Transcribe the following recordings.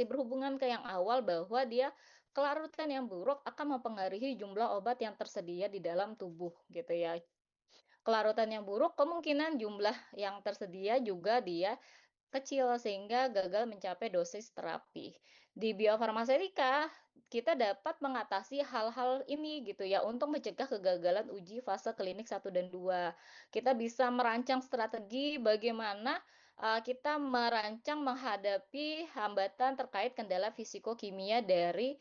masih berhubungan ke yang awal bahwa dia kelarutan yang buruk akan mempengaruhi jumlah obat yang tersedia di dalam tubuh gitu ya. Kelarutan yang buruk kemungkinan jumlah yang tersedia juga dia kecil sehingga gagal mencapai dosis terapi. Di biofarmasetika, kita dapat mengatasi hal-hal ini gitu ya untuk mencegah kegagalan uji fase klinik 1 dan 2. Kita bisa merancang strategi bagaimana kita merancang menghadapi hambatan terkait kendala fisikokimia dari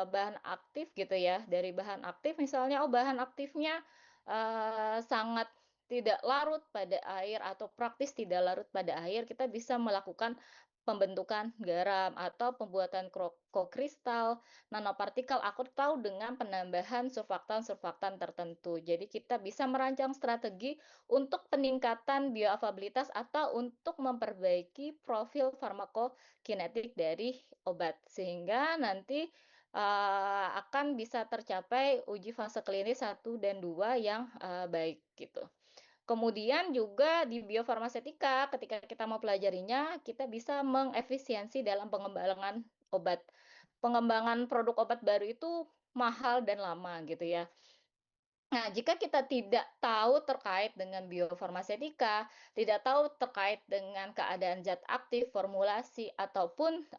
bahan aktif gitu ya. Dari bahan aktif misalnya, oh bahan aktifnya sangat tidak larut pada air atau praktis tidak larut pada air, kita bisa melakukan pembentukan garam atau pembuatan kokristal, nanopartikel atau dengan penambahan surfaktan-surfaktan tertentu. Jadi kita bisa merancang strategi untuk peningkatan bioavailabilitas atau untuk memperbaiki profil farmakokinetik dari obat. Sehingga nanti akan bisa tercapai uji fase klinis 1 dan 2 yang baik gitu. Kemudian juga di biofarmasetika ketika kita mau pelajarinya, kita bisa mengefisiensi dalam pengembangan obat. Pengembangan produk obat baru itu mahal dan lama gitu ya. Nah, jika kita tidak tahu terkait dengan biofarmasetika, tidak tahu terkait dengan keadaan zat aktif, formulasi, ataupun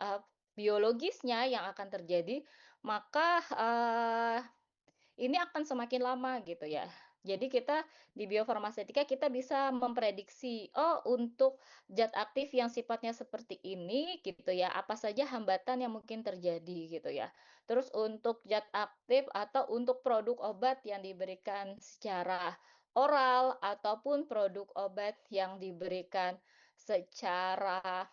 biologisnya yang akan terjadi, maka ini akan semakin lama gitu ya. Jadi kita di biofarmasetika kita bisa memprediksi, oh untuk zat aktif yang sifatnya seperti ini gitu ya, apa saja hambatan yang mungkin terjadi gitu ya. Terus untuk zat aktif atau untuk produk obat yang diberikan secara oral ataupun produk obat yang diberikan secara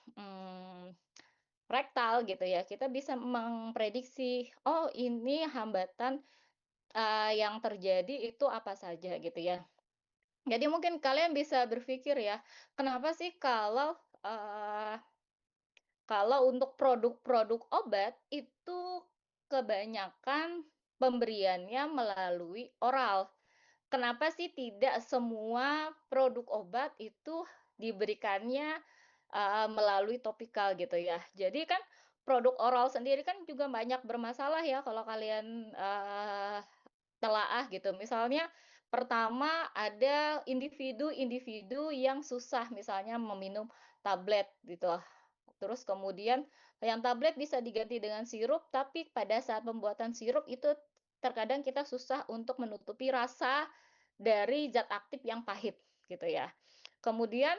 rektal gitu ya, kita bisa memprediksi, oh ini hambatan yang terjadi itu apa saja gitu ya. Jadi mungkin kalian bisa berpikir ya, kenapa sih eee, kalau untuk produk-produk obat itu kebanyakan pemberiannya melalui oral. Kenapa sih tidak semua produk obat itu diberikannya, melalui topikal gitu ya. Jadi kan produk oral sendiri kan juga banyak bermasalah ya kalau kalian, telaah gitu. Misalnya pertama ada individu-individu yang susah misalnya meminum tablet gitu. Terus kemudian yang tablet bisa diganti dengan sirup, tapi pada saat pembuatan sirup itu terkadang kita susah untuk menutupi rasa dari zat aktif yang pahit gitu ya. Kemudian,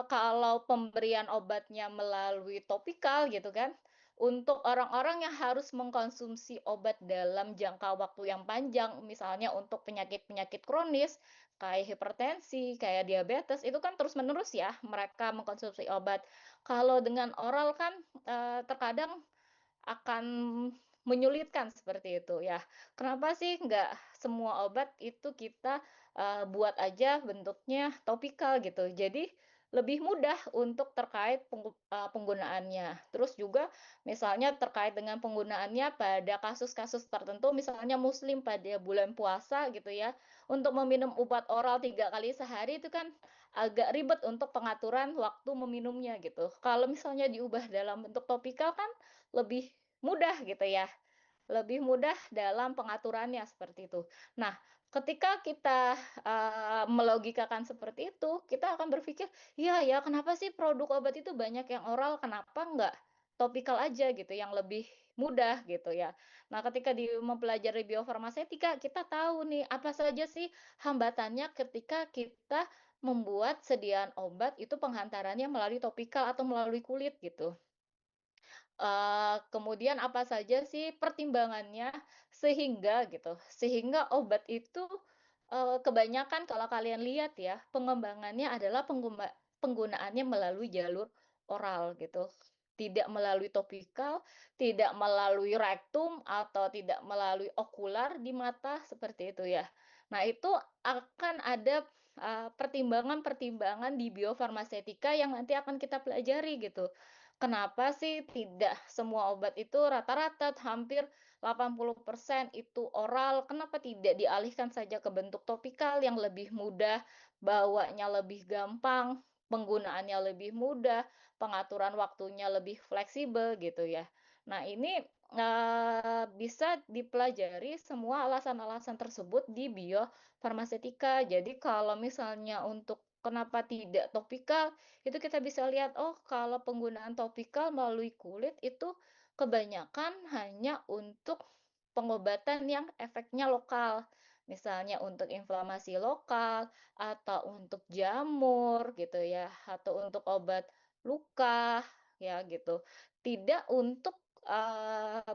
kalau pemberian obatnya melalui topikal gitu kan, untuk orang-orang yang harus mengkonsumsi obat dalam jangka waktu yang panjang, misalnya untuk penyakit-penyakit kronis, kayak hipertensi, kayak diabetes, itu kan terus-menerus ya mereka mengkonsumsi obat. Kalau dengan oral kan, terkadang akan menyulitkan seperti itu ya. Kenapa sih nggak semua obat itu kita, buat aja bentuknya topikal gitu. Jadi lebih mudah untuk terkait penggunaannya. Terus juga misalnya terkait dengan penggunaannya pada kasus-kasus tertentu, misalnya muslim pada bulan puasa gitu ya, untuk meminum obat oral 3 kali sehari itu kan agak ribet untuk pengaturan waktu meminumnya gitu. Kalau misalnya diubah dalam bentuk topikal kan lebih mudah gitu ya, lebih mudah dalam pengaturannya seperti itu. Nah, ketika kita, melogikakan seperti itu, kita akan berpikir, "Iya ya, kenapa sih produk obat itu banyak yang oral, kenapa nggak topikal aja gitu yang lebih mudah?" Gitu ya. Nah, ketika mempelajari biofarmasetika, kita tahu nih apa saja sih hambatannya ketika kita membuat sediaan obat itu penghantarannya melalui topikal atau melalui kulit gitu. Kemudian apa saja sih pertimbangannya sehingga obat itu, kebanyakan kalau kalian lihat ya, pengembangannya adalah penggunaannya melalui jalur oral gitu. Tidak melalui topikal, tidak melalui rektum, atau tidak melalui okular di mata, seperti itu ya. Nah, itu akan ada, pertimbangan-pertimbangan di biofarmasetika yang nanti akan kita pelajari gitu. Kenapa sih tidak semua obat itu rata-rata hampir 80% itu oral, kenapa tidak dialihkan saja ke bentuk topikal yang lebih mudah, bawanya lebih gampang, penggunaannya lebih mudah, pengaturan waktunya lebih fleksibel gitu ya. Nah ini, bisa dipelajari semua alasan-alasan tersebut di biofarmasetika. Jadi kalau misalnya untuk kenapa tidak topikal, itu kita bisa lihat, oh kalau penggunaan topikal melalui kulit itu kebanyakan hanya untuk pengobatan yang efeknya lokal. Misalnya untuk inflamasi lokal, atau untuk jamur gitu ya, atau untuk obat luka, ya gitu. Tidak untuk,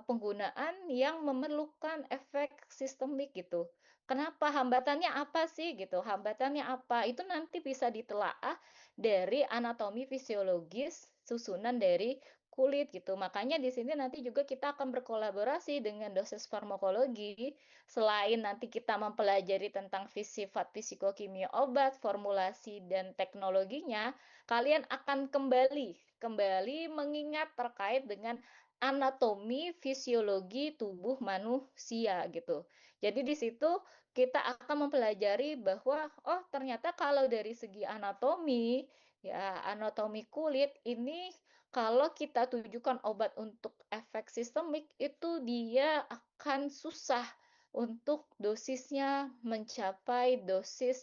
penggunaan yang memerlukan efek sistemik gitu. Kenapa? Hambatannya apa sih gitu, hambatannya apa? Itu nanti bisa ditelaah dari anatomi fisiologis susunan dari kulit gitu. Makanya di sini nanti juga kita akan berkolaborasi dengan dosis farmakologi. Selain nanti kita mempelajari tentang sifat fisikokimia obat, formulasi dan teknologinya, kalian akan kembali mengingat terkait dengan anatomi fisiologi tubuh manusia gitu. Jadi di situ kita akan mempelajari bahwa oh ternyata kalau dari segi anatomi ya anatomi kulit ini kalau kita tujukan obat untuk efek sistemik, itu dia akan susah untuk dosisnya mencapai dosis,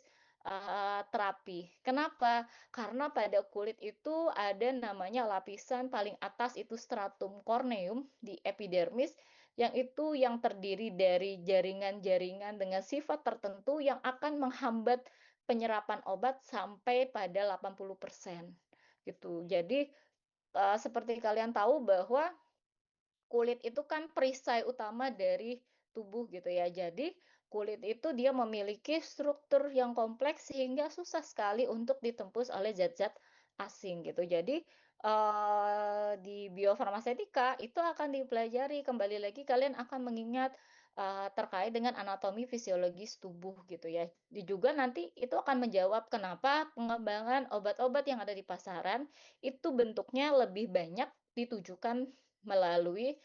terapi. Kenapa? Karena pada kulit itu ada namanya lapisan paling atas itu stratum corneum di epidermis, yang itu yang terdiri dari jaringan-jaringan dengan sifat tertentu yang akan menghambat penyerapan obat sampai pada 80% gitu. Jadi seperti kalian tahu bahwa kulit itu kan perisai utama dari tubuh gitu ya. Jadi kulit itu dia memiliki struktur yang kompleks sehingga susah sekali untuk ditembus oleh zat-zat asing gitu. Jadi di biofarmasetika itu akan dipelajari kembali lagi kalian akan mengingat terkait dengan anatomi fisiologis tubuh gitu ya. Juga nanti itu akan menjawab kenapa pengembangan obat-obat yang ada di pasaran itu bentuknya lebih banyak ditujukan melalui,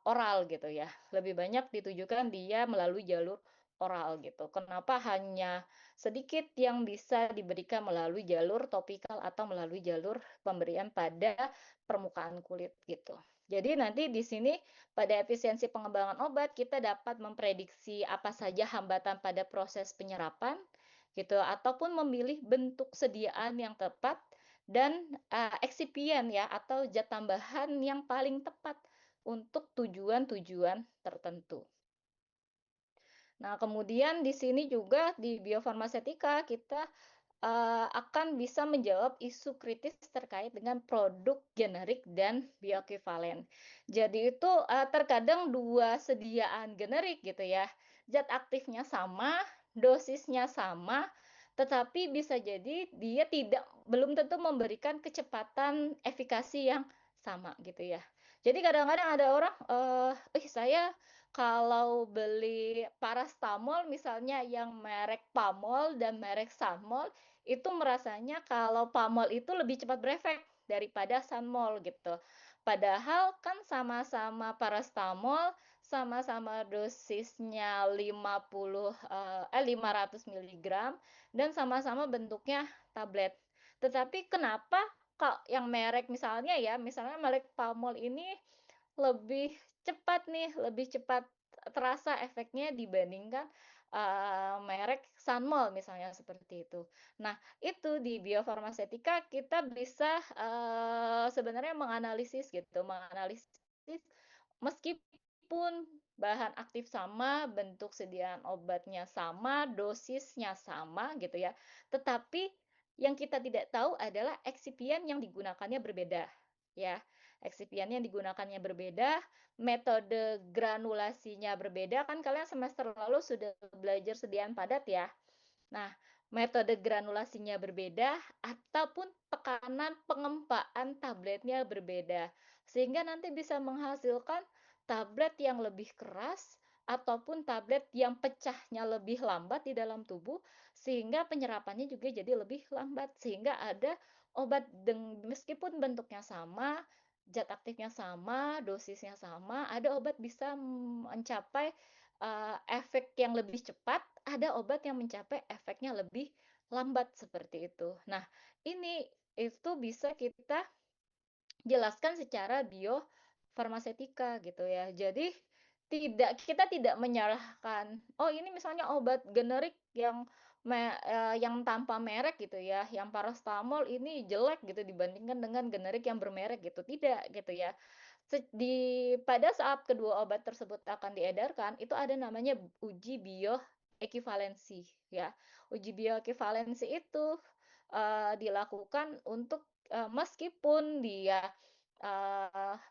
oral gitu ya, lebih banyak ditujukan dia melalui jalur oral gitu. Kenapa hanya sedikit yang bisa diberikan melalui jalur topikal atau melalui jalur pemberian pada permukaan kulit gitu. Jadi nanti di sini pada efisiensi pengembangan obat kita dapat memprediksi apa saja hambatan pada proses penyerapan gitu, ataupun memilih bentuk sediaan yang tepat dan, eksipien ya atau zat tambahan yang paling tepat untuk tujuan-tujuan tertentu. Nah, kemudian di sini juga di biofarmasetika kita akan bisa menjawab isu kritis terkait dengan produk generik dan bioekuivalen. Jadi itu, terkadang 2 sediaan generik gitu ya, zat aktifnya sama, dosisnya sama, tetapi bisa jadi dia belum tentu memberikan kecepatan efikasi yang sama gitu ya. Jadi kadang-kadang ada orang, "Ih saya kalau beli paracetamol misalnya yang merek Pamol dan merek Sanmol, itu merasanya kalau Pamol itu lebih cepat berefek daripada Sanmol gitu. Padahal kan sama-sama paracetamol, sama-sama dosisnya 500 miligram dan sama-sama bentuknya tablet. Tetapi kenapa kok yang merek misalnya ya, misalnya merek Pamol ini lebih cepat nih, lebih cepat terasa efeknya dibandingkan, merek Sanmol misalnya seperti itu. Nah, itu di biofarmasetika kita bisa, sebenarnya menganalisis gitu, menganalisis meskipun bahan aktif sama, bentuk sediaan obatnya sama, dosisnya sama gitu ya, tetapi yang kita tidak tahu adalah eksipien yang digunakannya berbeda, ya. Eksipien yang digunakannya berbeda, metode granulasinya berbeda, kan kalian semester lalu sudah belajar sediaan padat ya. Nah, metode granulasinya berbeda ataupun tekanan pengempaan tabletnya berbeda. Sehingga nanti bisa menghasilkan tablet yang lebih keras ataupun tablet yang pecahnya lebih lambat di dalam tubuh sehingga penyerapannya juga jadi lebih lambat sehingga ada obat meskipun bentuknya sama, zat aktifnya sama, dosisnya sama, ada obat bisa mencapai efek yang lebih cepat, ada obat yang mencapai efeknya lebih lambat seperti itu. Nah, ini itu bisa kita jelaskan secara biofarmasetika gitu ya. Jadi kita tidak menyalahkan, oh ini misalnya obat generik yang tanpa merek gitu ya, yang paracetamol ini jelek gitu dibandingkan dengan generik yang bermerek gitu, tidak gitu ya. Pada saat kedua obat tersebut akan diedarkan, itu ada namanya uji bioekivalensi ya. Uji bioekivalensi itu, dilakukan untuk, meskipun dia,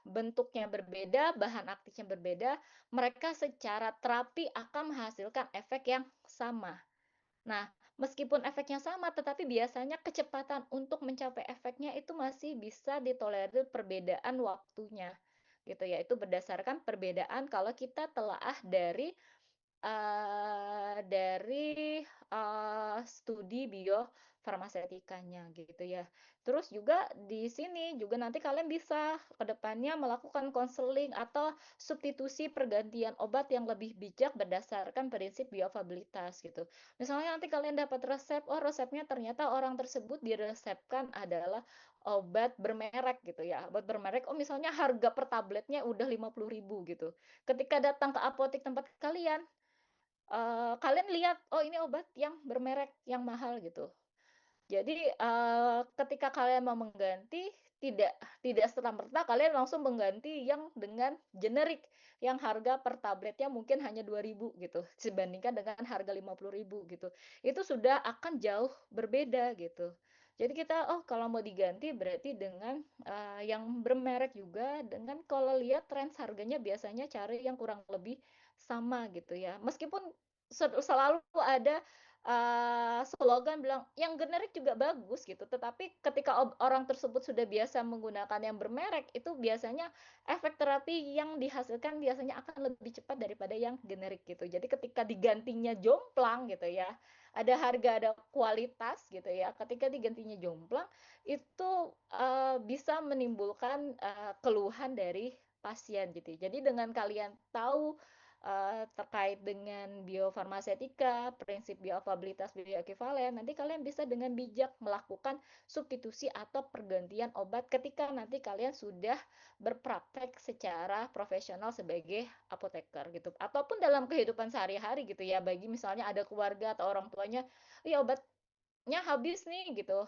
bentuknya berbeda, bahan aktifnya berbeda, mereka secara terapi akan menghasilkan efek yang sama. Nah, meskipun efeknya sama, tetapi biasanya kecepatan untuk mencapai efeknya itu masih bisa ditolerir perbedaan waktunya, gitu ya. Itu berdasarkan perbedaan kalau kita telaah studi biofarmasetikanya gitu ya. Terus juga di sini juga nanti kalian bisa ke depannya melakukan konseling atau substitusi pergantian obat yang lebih bijak berdasarkan prinsip bioavailabilitas gitu. Misalnya nanti kalian dapat resep, oh resepnya ternyata orang tersebut diresepkan adalah obat bermerek gitu ya. Obat bermerek, oh misalnya harga per tabletnya udah 50.000 gitu. Ketika datang ke apotek tempat kalian, kalian lihat, oh ini obat yang bermerek, yang mahal gitu. Jadi, ketika kalian mau mengganti, tidak tidak serta-merta kalian langsung mengganti yang dengan generik, yang harga per tabletnya mungkin hanya 2.000 gitu, dibandingkan dengan harga 50.000 gitu. Itu sudah akan jauh berbeda gitu. Jadi kita, oh kalau mau diganti berarti dengan, yang bermerek juga, dengan kalau lihat tren harganya biasanya cari yang kurang lebih sama gitu ya. Meskipun selalu ada slogan bilang, "Yang generik juga bagus," gitu, tetapi ketika orang tersebut sudah biasa menggunakan yang bermerek, itu biasanya efek terapi yang dihasilkan biasanya akan lebih cepat daripada yang generik gitu. Jadi ketika digantinya jomplang gitu ya, ada harga, ada kualitas gitu ya, ketika digantinya jomplang, itu, bisa menimbulkan, keluhan dari pasien gitu. Jadi dengan kalian tahu terkait dengan biofarmasetika, prinsip bioavailabilitas, bioekivalen, nanti kalian bisa dengan bijak melakukan substitusi atau pergantian obat ketika nanti kalian sudah berpraktek secara profesional sebagai apoteker gitu. Ataupun dalam kehidupan sehari-hari gitu ya, bagi misalnya ada keluarga atau orang tuanya, "Iya obatnya habis nih," gitu,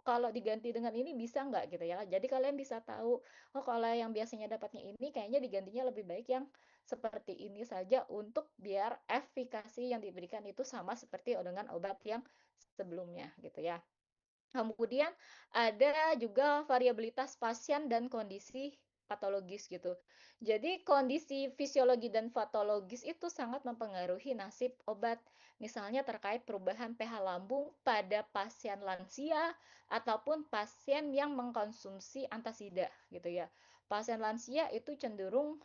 "kalau diganti dengan ini bisa nggak?" Gitu ya. Jadi kalian bisa tahu, oh kalau yang biasanya dapatnya ini kayaknya digantinya lebih baik yang seperti ini saja untuk biar efikasi yang diberikan itu sama seperti dengan obat yang sebelumnya gitu ya. Kemudian ada juga variabilitas pasien dan kondisi patologis gitu. Jadi kondisi fisiologi dan patologis itu sangat mempengaruhi nasib obat. Misalnya terkait perubahan pH lambung pada pasien lansia ataupun pasien yang mengkonsumsi antasida gitu ya. Pasien lansia itu cenderung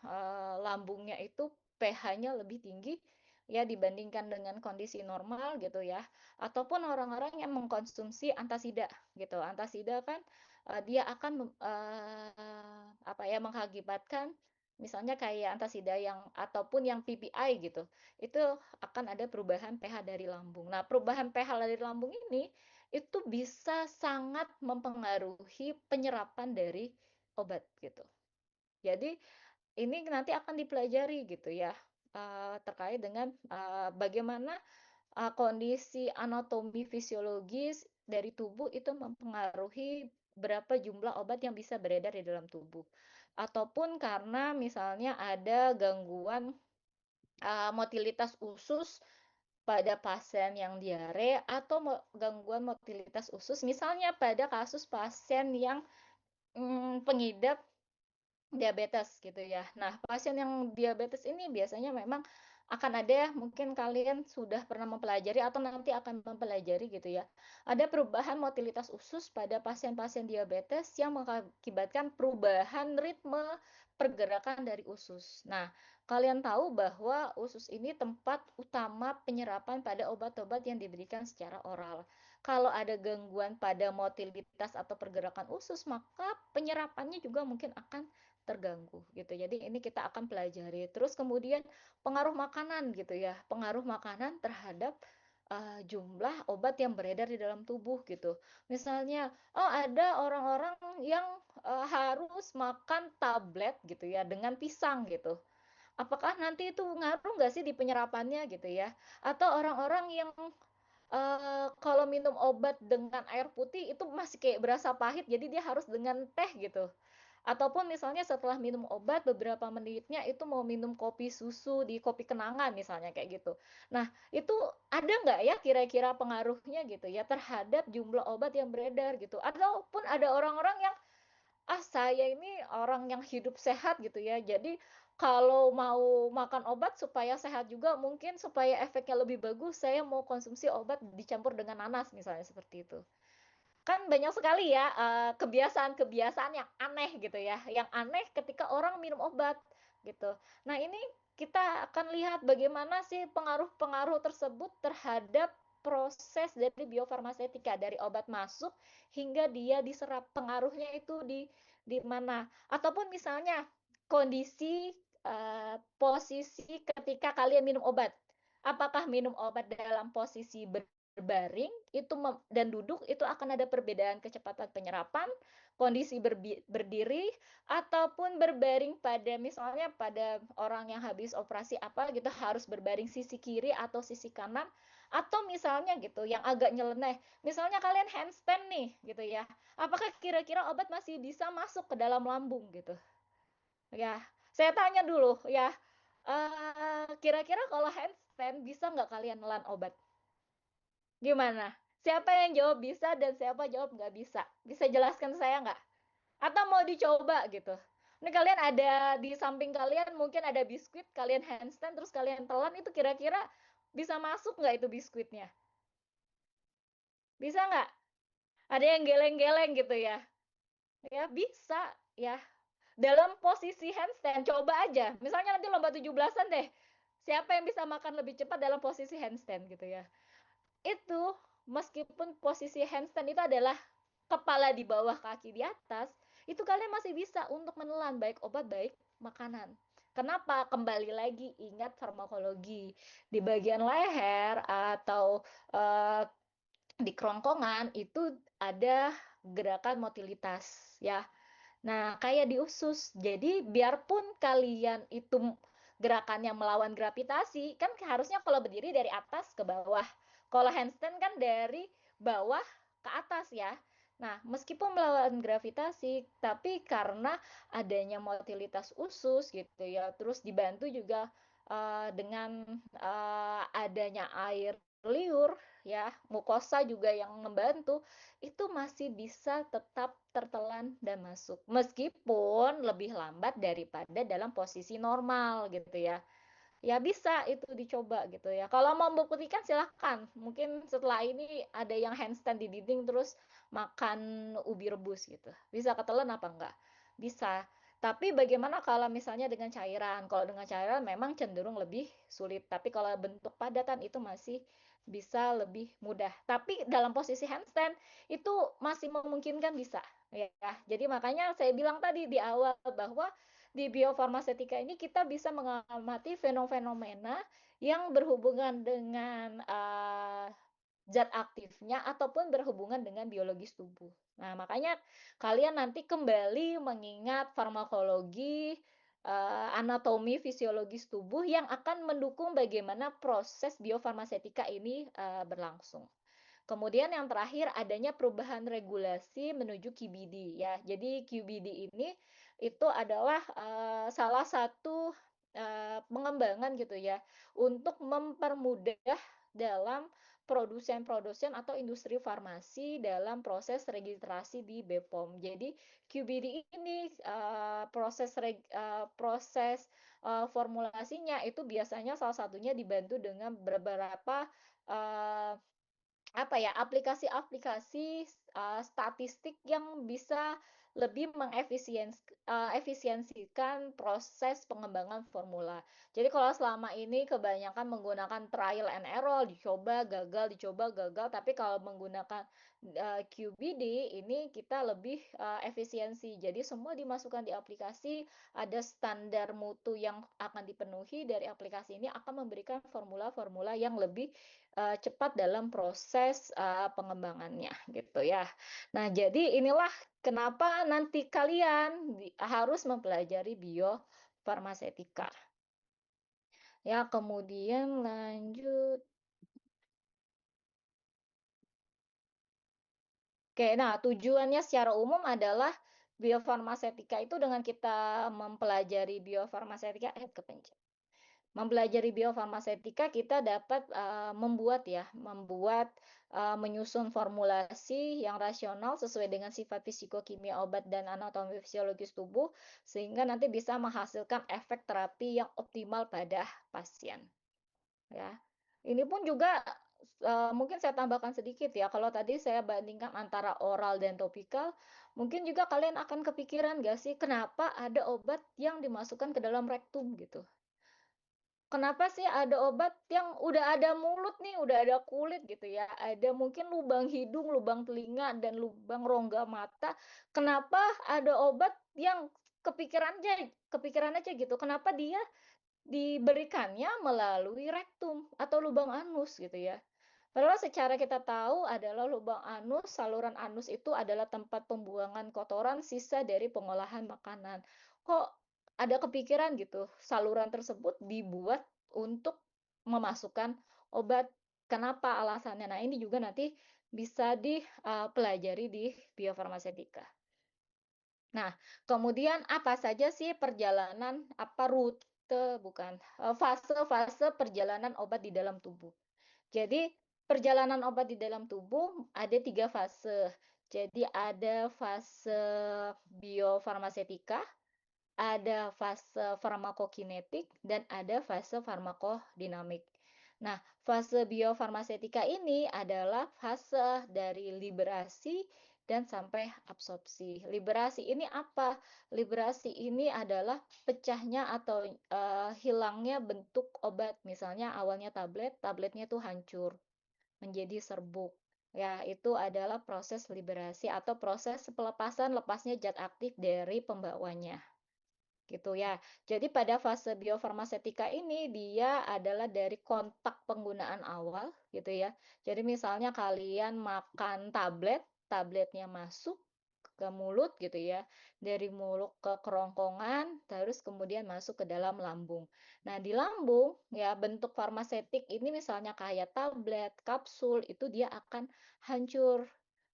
lambungnya itu pH-nya lebih tinggi ya dibandingkan dengan kondisi normal gitu ya, ataupun orang-orang yang mengkonsumsi antasida gitu. Antasida kan, dia akan apa ya, mengakibatkan misalnya kayak antasida yang ataupun yang PPI gitu, itu akan ada perubahan pH dari lambung. Nah, perubahan pH dari lambung ini, itu bisa sangat mempengaruhi penyerapan dari obat gitu. Jadi ini nanti akan dipelajari gitu ya, terkait dengan, bagaimana kondisi anatomi fisiologis dari tubuh itu mempengaruhi berapa jumlah obat yang bisa beredar di dalam tubuh. Ataupun karena misalnya ada gangguan, motilitas usus pada pasien yang diare atau gangguan motilitas usus misalnya pada kasus pasien yang, pengidap diabetes gitu ya. Nah, pasien yang diabetes ini biasanya memang akan ada mungkin kalian sudah pernah mempelajari atau nanti akan mempelajari gitu ya. Ada perubahan motilitas usus pada pasien-pasien diabetes yang mengakibatkan perubahan ritme pergerakan dari usus. Nah, kalian tahu bahwa usus ini tempat utama penyerapan pada obat-obat yang diberikan secara oral. Kalau ada gangguan pada motilitas atau pergerakan usus, maka penyerapannya juga mungkin akan terganggu gitu. Jadi ini kita akan pelajari. Terus kemudian pengaruh makanan gitu ya, pengaruh makanan terhadap jumlah obat yang beredar di dalam tubuh gitu. Misalnya, oh ada orang-orang yang, harus makan tablet gitu ya dengan pisang gitu. Apakah nanti itu ngaruh nggak sih di penyerapannya gitu ya? Atau orang-orang yang, kalau minum obat dengan air putih itu masih kayak berasa pahit, jadi dia harus dengan teh gitu. Ataupun misalnya setelah minum obat beberapa menitnya itu mau minum kopi susu di kopi kenangan misalnya kayak gitu. Nah, itu ada nggak ya kira-kira pengaruhnya gitu ya terhadap jumlah obat yang beredar gitu? Ataupun ada orang-orang yang, "Ah, saya ini orang yang hidup sehat," gitu ya. Jadi kalau mau makan obat supaya sehat juga, mungkin supaya efeknya lebih bagus, saya mau konsumsi obat dicampur dengan nanas, misalnya seperti itu. Kan banyak sekali ya, kebiasaan-kebiasaan yang aneh gitu ya, yang aneh ketika orang minum obat, gitu. Nah, ini kita akan lihat bagaimana sih pengaruh-pengaruh tersebut terhadap proses dari biofarmasetika, dari obat masuk hingga dia diserap, pengaruhnya itu di mana. Ataupun misalnya kondisi, posisi ketika kalian minum obat. Apakah minum obat dalam posisi berbaring itu dan duduk itu akan ada perbedaan kecepatan penyerapan, kondisi berdiri ataupun berbaring pada misalnya pada orang yang habis operasi apa gitu harus berbaring sisi kiri atau sisi kanan atau misalnya gitu yang agak nyeleneh. Misalnya kalian handstand nih gitu ya. Apakah kira-kira obat masih bisa masuk ke dalam lambung gitu? Ya, saya tanya dulu ya. Kira-kira kalau handstand bisa nggak kalian nelan obat? Gimana? Siapa yang jawab bisa dan siapa jawab nggak bisa? Bisa jelaskan saya nggak? Atau mau dicoba gitu? Ini kalian ada di samping kalian mungkin ada biskuit, kalian handstand terus kalian telan itu kira-kira bisa masuk nggak itu biskuitnya? Bisa nggak? Ada yang geleng-geleng gitu ya? Ya bisa ya. Dalam posisi handstand, coba aja. Misalnya nanti lomba 17-an deh. Siapa yang bisa makan lebih cepat dalam posisi handstand gitu ya? Itu meskipun posisi handstand itu adalah kepala di bawah, kaki di atas, itu kalian masih bisa untuk menelan baik obat, baik makanan. Kenapa? Kembali lagi ingat farmakologi. Di bagian leher atau uh, di kerongkongan itu ada gerakan motilitas ya. Nah, kayak di usus. Jadi, biarpun kalian itu gerakannya melawan gravitasi, kan harusnya kalau berdiri dari atas ke bawah. Kalau handstand kan dari bawah ke atas ya. Nah, meskipun melawan gravitasi, tapi karena adanya motilitas usus gitu ya, terus dibantu juga dengan adanya air liur ya, mukosa juga yang membantu itu masih bisa tetap tertelan dan masuk. Meskipun lebih lambat daripada dalam posisi normal gitu ya. Ya bisa itu dicoba gitu ya. Kalau mau membuktikan silahkan. Mungkin setelah ini ada yang handstand di dinding terus makan ubi rebus gitu. Bisa ketelan apa enggak? Bisa. Tapi bagaimana kalau misalnya dengan cairan? Kalau dengan cairan memang cenderung lebih sulit. Tapi kalau bentuk padatan itu masih bisa lebih mudah. Tapi dalam posisi handstand itu masih memungkinkan bisa ya. Jadi makanya saya bilang tadi di awal bahwa di biofarmasetika ini kita bisa mengamati fenomena yang berhubungan dengan zat aktifnya ataupun berhubungan dengan biologis tubuh. Nah, makanya kalian nanti kembali mengingat farmakologi, anatomi fisiologis tubuh yang akan mendukung bagaimana proses biofarmasetika ini berlangsung. Kemudian yang terakhir adanya perubahan regulasi menuju QBD ya. Jadi QBD ini itu adalah salah satu pengembangan gitu ya untuk mempermudah dalam produsen-produsen atau industri farmasi dalam proses registrasi di BPOM. Jadi QBD ini proses formulasinya itu biasanya salah satunya dibantu dengan beberapa uh, apa ya, aplikasi-aplikasi statistik yang bisa lebih efisiensikan proses pengembangan formula. Jadi kalau selama ini kebanyakan menggunakan trial and error, dicoba gagal, tapi kalau menggunakan QBD ini kita lebih, efisiensi. Jadi semua dimasukkan di aplikasi, ada standar mutu yang akan dipenuhi dari aplikasi ini akan memberikan formula-formula yang lebih, cepat dalam proses, pengembangannya, gitu ya. Nah, jadi inilah kenapa nanti kalian harus mempelajari biofarmasetika. Ya, kemudian lanjut. Oke, nah tujuannya secara umum adalah biofarmasetika itu dengan kita mempelajari biofarmasetika kepencet. Mempelajari biofarmasetika kita dapat, menyusun formulasi yang rasional sesuai dengan sifat fisikokimia obat dan anatomi fisiologis tubuh, sehingga nanti bisa menghasilkan efek terapi yang optimal pada pasien. Ya. Ini pun juga, mungkin saya tambahkan sedikit ya, kalau tadi saya bandingkan antara oral dan topikal, mungkin juga kalian akan kepikiran nggak sih, kenapa ada obat yang dimasukkan ke dalam rektum gitu? Kenapa sih ada obat yang udah ada mulut nih, udah ada kulit gitu ya, ada mungkin lubang hidung, lubang telinga, dan lubang rongga mata, kenapa ada obat yang kepikiran aja gitu, kenapa dia diberikannya melalui rektum atau lubang anus gitu ya. Padahal secara kita tahu adalah lubang anus, saluran anus itu adalah tempat pembuangan kotoran sisa dari pengolahan makanan. Kok ada kepikiran gitu, saluran tersebut dibuat untuk memasukkan obat. Kenapa alasannya? Nah, ini juga nanti bisa dipelajari di biofarmasetika. Nah, kemudian apa saja sih fase-fase perjalanan obat di dalam tubuh. Jadi, perjalanan obat di dalam tubuh ada 3 fase. Jadi ada fase biofarmasetika, ada fase farmakokinetik, dan ada fase farmakodinamik. Nah, fase biofarmasetika ini adalah fase dari liberasi dan sampai absorpsi. Liberasi ini apa? Liberasi ini adalah pecahnya atau hilangnya bentuk obat. Misalnya awalnya tablet, tabletnya itu hancur menjadi serbuk. Ya, itu adalah proses liberasi atau proses pelepasan lepasnya zat aktif dari pembawanya. Gitu ya. Jadi pada fase biofarmasetika ini dia adalah dari kontak penggunaan awal gitu ya. Jadi misalnya kalian makan tablet, tabletnya masuk ke mulut gitu ya. Dari mulut ke kerongkongan, terus kemudian masuk ke dalam lambung. Nah, di lambung ya bentuk farmasetik ini misalnya kayak tablet, kapsul itu dia akan hancur.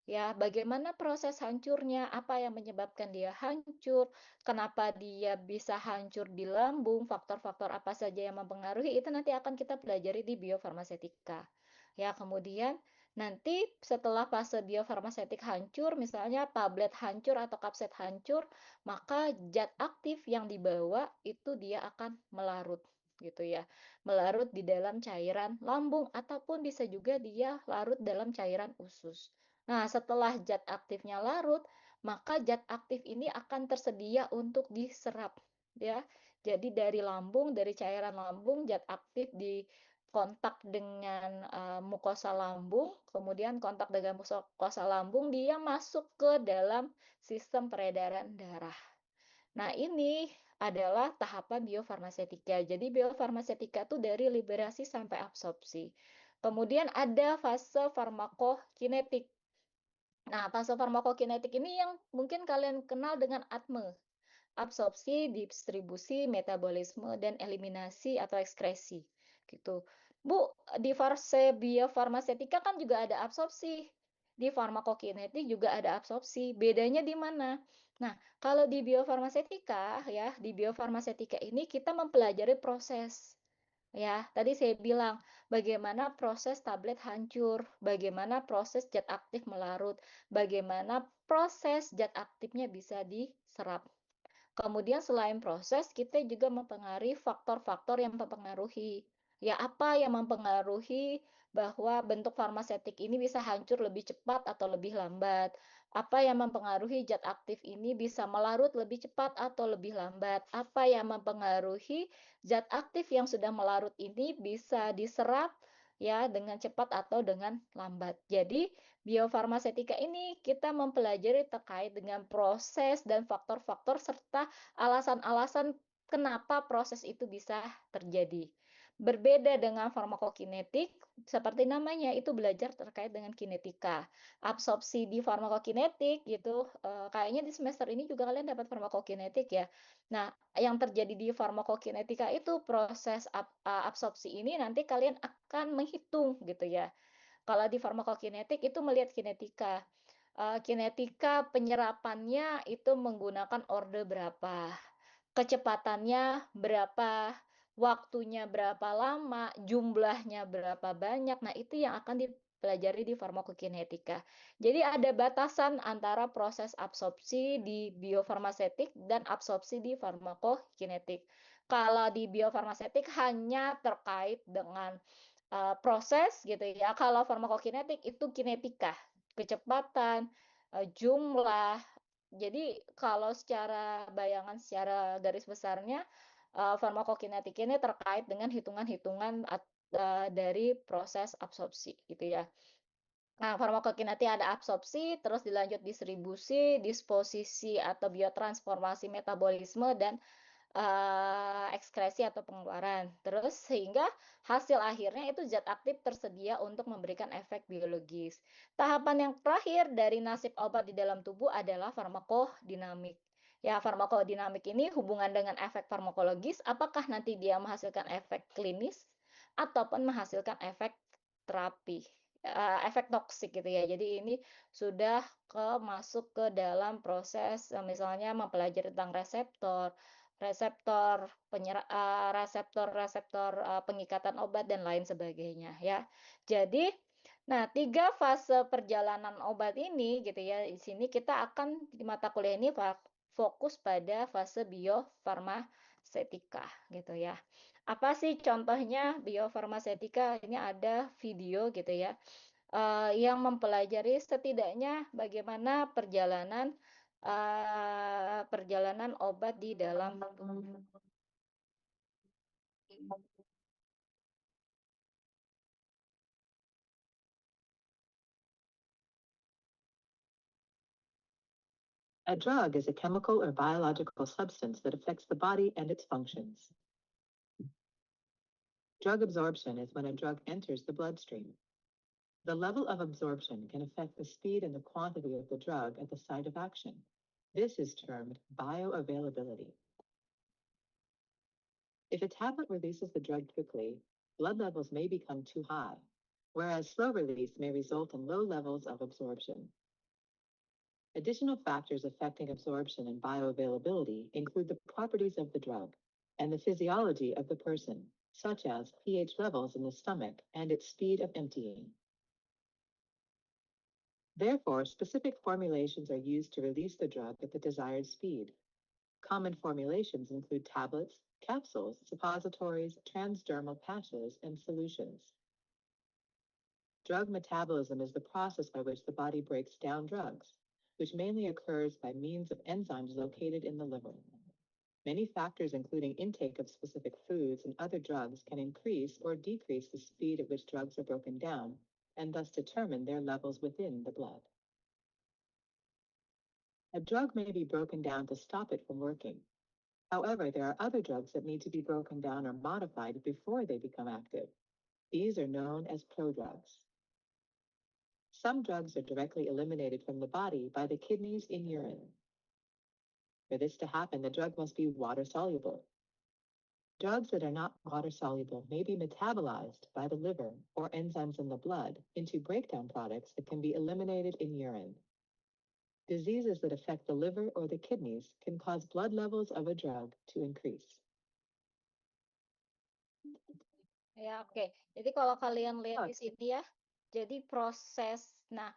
Ya, bagaimana proses hancurnya? Apa yang menyebabkan dia hancur? Kenapa dia bisa hancur di lambung? Faktor-faktor apa saja yang mempengaruhi? Itu nanti akan kita pelajari di biofarmasetika. Ya, kemudian nanti setelah fase biofarmasetik hancur, misalnya tablet hancur atau kapset hancur, maka zat aktif yang dibawa itu dia akan melarut gitu ya. Melarut di dalam cairan lambung ataupun bisa juga dia larut dalam cairan usus. Nah, setelah zat aktifnya larut, maka zat aktif ini akan tersedia untuk diserap ya. Jadi dari lambung, dari cairan lambung, zat aktif di kontak dengan mukosa lambung, kemudian kontak dengan mukosa lambung, dia masuk ke dalam sistem peredaran darah. Nah, ini adalah tahapan biofarmasetika. Jadi biofarmasetika itu dari liberasi sampai absorpsi. Kemudian ada fase farmakokinetik. Nah, fase farmakokinetik ini yang mungkin kalian kenal dengan ATME. Absorpsi, distribusi, metabolisme, dan eliminasi atau ekskresi. Gitu. Bu, di fase biofarmasetika kan juga ada absorpsi. Di farmakokinetik juga ada absorpsi. Bedanya di mana? Nah, kalau di biofarmasetika ya, di biofarmasetika ini kita mempelajari proses. Ya, tadi saya bilang bagaimana proses tablet hancur, bagaimana proses zat aktif melarut, bagaimana proses zat aktifnya bisa diserap. Kemudian selain proses, kita juga mempengaruhi faktor-faktor yang mempengaruhi. Ya, apa yang mempengaruhi bahwa bentuk farmasetik ini bisa hancur lebih cepat atau lebih lambat? Apa yang mempengaruhi zat aktif ini bisa melarut lebih cepat atau lebih lambat? Apa yang mempengaruhi zat aktif yang sudah melarut ini bisa diserap ya dengan cepat atau dengan lambat. Jadi, biofarmasetika ini kita mempelajari terkait dengan proses dan faktor-faktor serta alasan-alasan kenapa proses itu bisa terjadi. Berbeda dengan farmakokinetik, seperti namanya itu belajar terkait dengan kinetika. Absorpsi di farmakokinetik gitu, kayaknya di semester ini juga kalian dapat farmakokinetik ya. Nah, yang terjadi di farmakokinetika itu proses absorpsi ini nanti kalian akan menghitung gitu ya. Kalau di farmakokinetik itu melihat kinetika. Kinetika penyerapannya itu menggunakan orde berapa, kecepatannya berapa, waktunya berapa lama, jumlahnya berapa banyak. Nah, itu yang akan dipelajari di farmakokinetika. Jadi ada batasan antara proses absorpsi di biofarmasetik dan absorpsi di farmakokinetik. Kalau di biofarmasetik hanya terkait dengan proses gitu ya. Kalau farmakokinetik itu kinetika, kecepatan, jumlah. Jadi kalau secara bayangan secara garis besarnya, farmakokinetik ini terkait dengan hitungan-hitungan dari proses absorpsi gitu ya. Nah, farmakokinetik ada absorpsi, terus dilanjut distribusi, disposisi atau biotransformasi metabolisme dan ekskresi atau pengeluaran. Terus sehingga hasil akhirnya itu zat aktif tersedia untuk memberikan efek biologis. Tahapan yang terakhir dari nasib obat di dalam tubuh adalah farmakodinamik. Ya, farmakodinamik ini hubungan dengan efek farmakologis, apakah nanti dia menghasilkan efek klinis ataupun menghasilkan efek terapi, efek toksik gitu ya. Jadi ini sudah masuk ke dalam proses, misalnya mempelajari tentang reseptor, reseptor reseptor-reseptor, pengikatan obat dan lain sebagainya ya. Jadi, nah 3 fase perjalanan obat ini gitu ya, di sini kita akan di mata kuliah ini fokus pada fase biofarmasetika gitu ya. Apa sih contohnya biofarmasetika? Ini ada video gitu ya, yang mempelajari setidaknya bagaimana perjalanan obat di dalam A drug is a chemical or biological substance that affects the body and its functions. Drug absorption is when a drug enters the bloodstream. The level of absorption can affect the speed and the quantity of the drug at the site of action. This is termed bioavailability. If a tablet releases the drug quickly, blood levels may become too high, whereas slow release may result in low levels of absorption. Additional factors affecting absorption and bioavailability include the properties of the drug and the physiology of the person, such as pH levels in the stomach and its speed of emptying. Therefore, specific formulations are used to release the drug at the desired speed. Common formulations include tablets, capsules, suppositories, transdermal patches, and solutions. Drug metabolism is the process by which the body breaks down drugs, which mainly occurs by means of enzymes located in the liver. Many factors, including intake of specific foods and other drugs, can increase or decrease the speed at which drugs are broken down, and thus determine their levels within the blood. A drug may be broken down to stop it from working. However, there are other drugs that need to be broken down or modified before they become active. These are known as prodrugs. Some drugs are directly eliminated from the body by the kidneys in urine. For this to happen, the drug must be water-soluble. Drugs that are not water-soluble may be metabolized by the liver or enzymes in the blood into breakdown products that can be eliminated in urine. Diseases that affect the liver or the kidneys can cause blood levels of a drug to increase. ya, oke. Jadi kalau kalian lihat di sini ya, jadi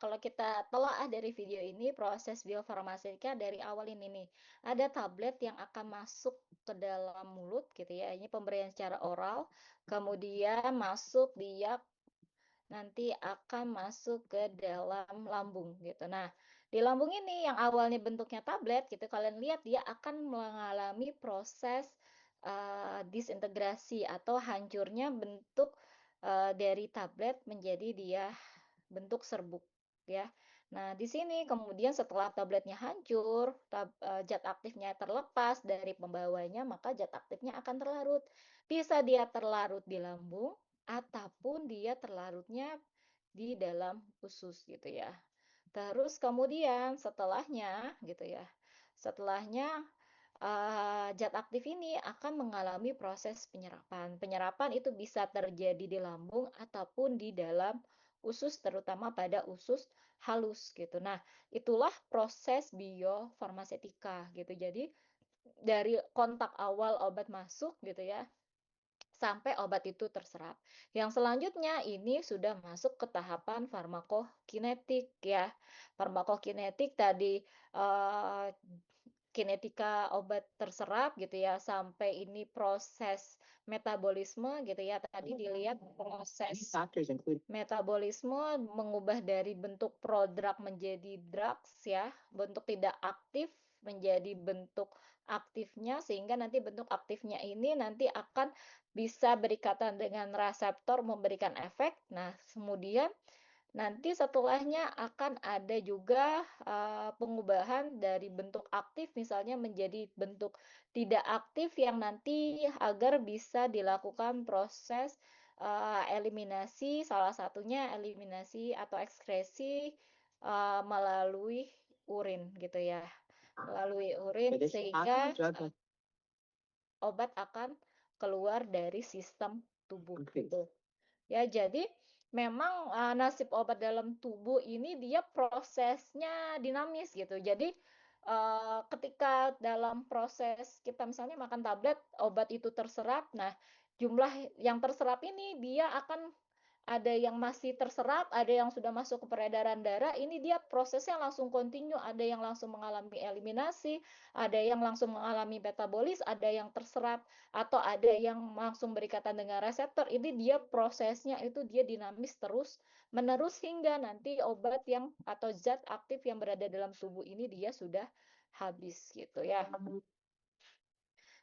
kalau kita telah dari video ini, proses biofarmasika dari awal ini nih, ada tablet yang akan masuk ke dalam mulut gitu ya, ini pemberian secara oral, kemudian dia nanti akan masuk ke dalam lambung gitu. Nah, di lambung ini yang awalnya bentuknya tablet gitu, kalian lihat dia akan mengalami proses disintegrasi atau hancurnya bentuk dari tablet menjadi dia bentuk serbuk, ya. Nah, di sini kemudian setelah tabletnya hancur, zat aktifnya terlepas dari pembawanya, maka zat aktifnya akan terlarut. Bisa dia terlarut di lambung ataupun dia terlarutnya di dalam usus gitu ya. Terus kemudian setelahnya gitu ya, setelahnya zat aktif ini akan mengalami proses penyerapan. Penyerapan itu bisa terjadi di lambung ataupun di dalam usus, terutama pada usus halus gitu. Nah, itulah proses biofarmasetika gitu. Jadi dari kontak awal obat masuk gitu ya, sampai obat itu terserap. Yang selanjutnya ini sudah masuk ke tahapan farmakokinetik ya. Farmakokinetik tadi eh, kinetika obat terserap gitu ya, sampai ini proses metabolisme gitu ya. Tadi dilihat Many proses factors include metabolisme mengubah dari bentuk prodrug menjadi drugs ya, bentuk tidak aktif menjadi bentuk aktifnya, sehingga nanti bentuk aktifnya ini nanti akan bisa berikatan dengan reseptor memberikan efek. Nah, kemudian nanti setelahnya akan ada juga, pengubahan dari bentuk aktif misalnya menjadi bentuk tidak aktif yang nanti agar bisa dilakukan proses, eliminasi, salah satunya eliminasi atau ekskresi, melalui urin gitu ya. Melalui urin for this to happen, the sehingga, drug must obat akan keluar dari sistem tubuh increase. gitu. Ya, jadi memang, nasib obat dalam tubuh ini dia prosesnya dinamis gitu. Jadi, ketika dalam proses kita misalnya makan tablet, obat itu terserap, nah jumlah yang terserap ini dia akan ada yang masih terserap, ada yang sudah masuk ke peredaran darah, ini dia prosesnya langsung kontinu, ada yang langsung mengalami eliminasi, ada yang langsung mengalami metabolis, ada yang terserap, atau ada yang langsung berikatan dengan reseptor. Ini dia prosesnya itu dia dinamis terus menerus hingga nanti obat yang atau zat aktif yang berada dalam tubuh ini dia sudah habis gitu ya.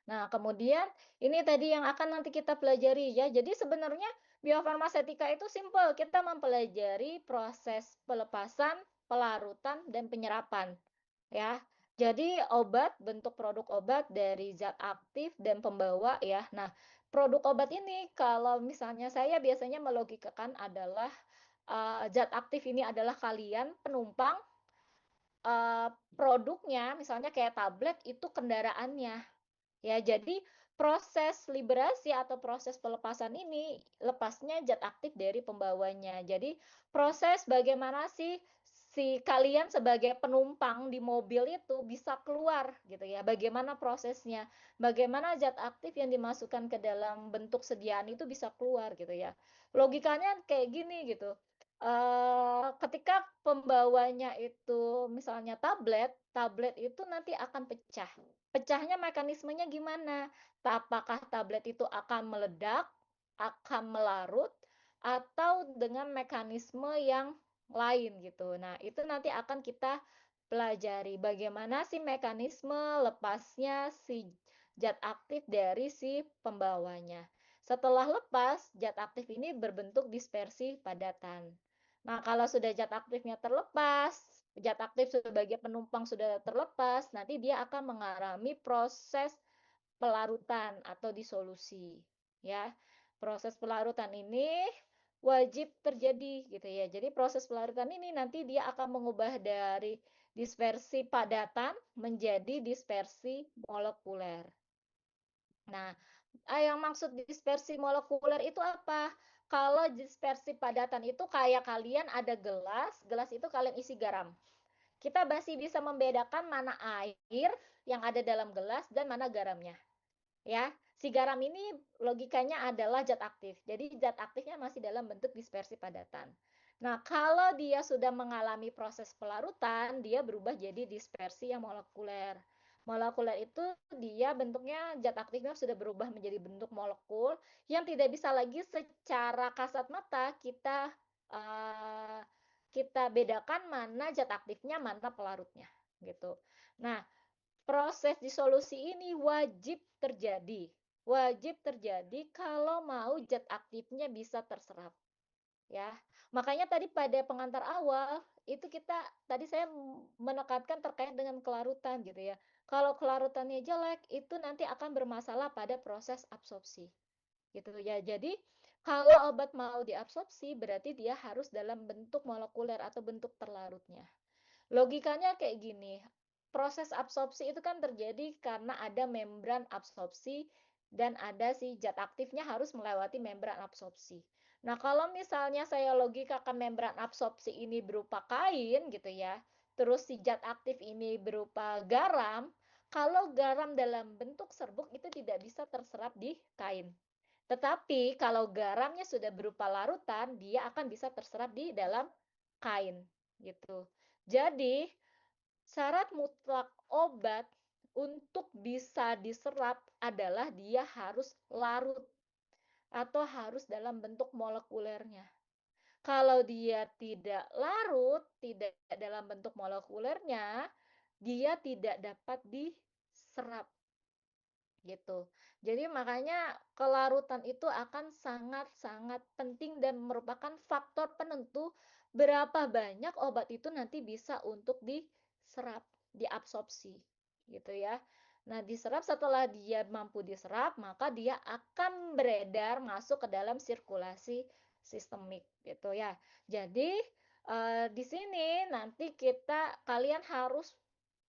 Nah, kemudian ini tadi yang akan nanti kita pelajari ya. Jadi sebenarnya biofarmasetika itu simpel, kita mempelajari proses pelepasan, pelarutan, dan penyerapan ya. Jadi obat, bentuk produk obat dari zat aktif dan pembawa ya. Nah, produk obat ini kalau misalnya saya biasanya melogikakan adalah zat aktif ini adalah kalian penumpang, produknya misalnya kayak tablet itu kendaraannya. Ya, jadi proses liberasi atau proses pelepasan ini, lepasnya zat aktif dari pembawanya. Jadi proses bagaimana sih si kalian sebagai penumpang di mobil itu bisa keluar gitu ya. Bagaimana prosesnya? Bagaimana zat aktif yang dimasukkan ke dalam bentuk sediaan itu bisa keluar gitu ya. Logikanya kayak gini gitu. Ketika pembawanya itu misalnya tablet, tablet itu nanti akan pecah. Pecahnya mekanismenya gimana? Apakah tablet itu akan meledak, akan melarut, atau dengan mekanisme yang lain gitu. Nah, itu nanti akan kita pelajari bagaimana sih mekanisme lepasnya si zat aktif dari si pembawanya. Setelah lepas, zat aktif ini berbentuk dispersi padatan. Nah, kalau sudah zat aktifnya terlepas, zat aktif sebagai penumpang sudah terlepas, nanti dia akan mengalami proses pelarutan atau disolusi, ya. Proses pelarutan ini wajib terjadi gitu ya. Jadi proses pelarutan ini nanti dia akan mengubah dari dispersi padatan menjadi dispersi molekuler. Nah, yang maksud dispersi molekuler itu apa? Kalau dispersi padatan itu kayak kalian ada gelas, gelas itu kalian isi garam. Kita masih bisa membedakan mana air yang ada dalam gelas dan mana garamnya. Ya, si garam ini logikanya adalah zat aktif. Jadi zat aktifnya masih dalam bentuk dispersi padatan. Nah, kalau dia sudah mengalami proses pelarutan, dia berubah jadi dispersi yang molekuler. Molekuler itu dia bentuknya zat aktifnya sudah berubah menjadi bentuk molekul yang tidak bisa lagi secara kasat mata uh, kita bedakan mana zat aktifnya, mana pelarutnya gitu. Nah, proses disolusi ini wajib terjadi. wajib terjadi kalau mau zat aktifnya bisa terserap. Ya, makanya tadi pada pengantar awal, itu kita tadi saya menekankan terkait dengan kelarutan gitu ya. Kalau kelarutannya jelek, itu nanti akan bermasalah pada proses absorpsi, gitu ya. Jadi, kalau obat mau diabsorpsi, berarti dia harus dalam bentuk molekuler atau bentuk terlarutnya. Logikanya kayak gini, proses absorpsi itu kan terjadi karena ada membran absorpsi dan ada si zat aktifnya harus melewati membran absorpsi. Nah, kalau misalnya saya logikakan membran absorpsi ini berupa kain gitu ya, terus si zat aktif ini berupa garam, kalau garam dalam bentuk serbuk itu tidak bisa terserap di kain. Tetapi kalau garamnya sudah berupa larutan, dia akan bisa terserap di dalam kain gitu. Jadi, syarat mutlak obat untuk bisa diserap adalah dia harus larut atau harus dalam bentuk molekulernya. Kalau dia tidak larut, tidak dalam bentuk molekulernya, dia tidak dapat diserap gitu. Jadi makanya kelarutan itu akan sangat-sangat penting dan merupakan faktor penentu berapa banyak obat itu nanti bisa untuk diserap, diabsorpsi gitu ya. Nah, diserap setelah dia mampu diserap, maka dia akan beredar masuk ke dalam sirkulasi sistemik gitu ya. Jadi di sini nanti kalian harus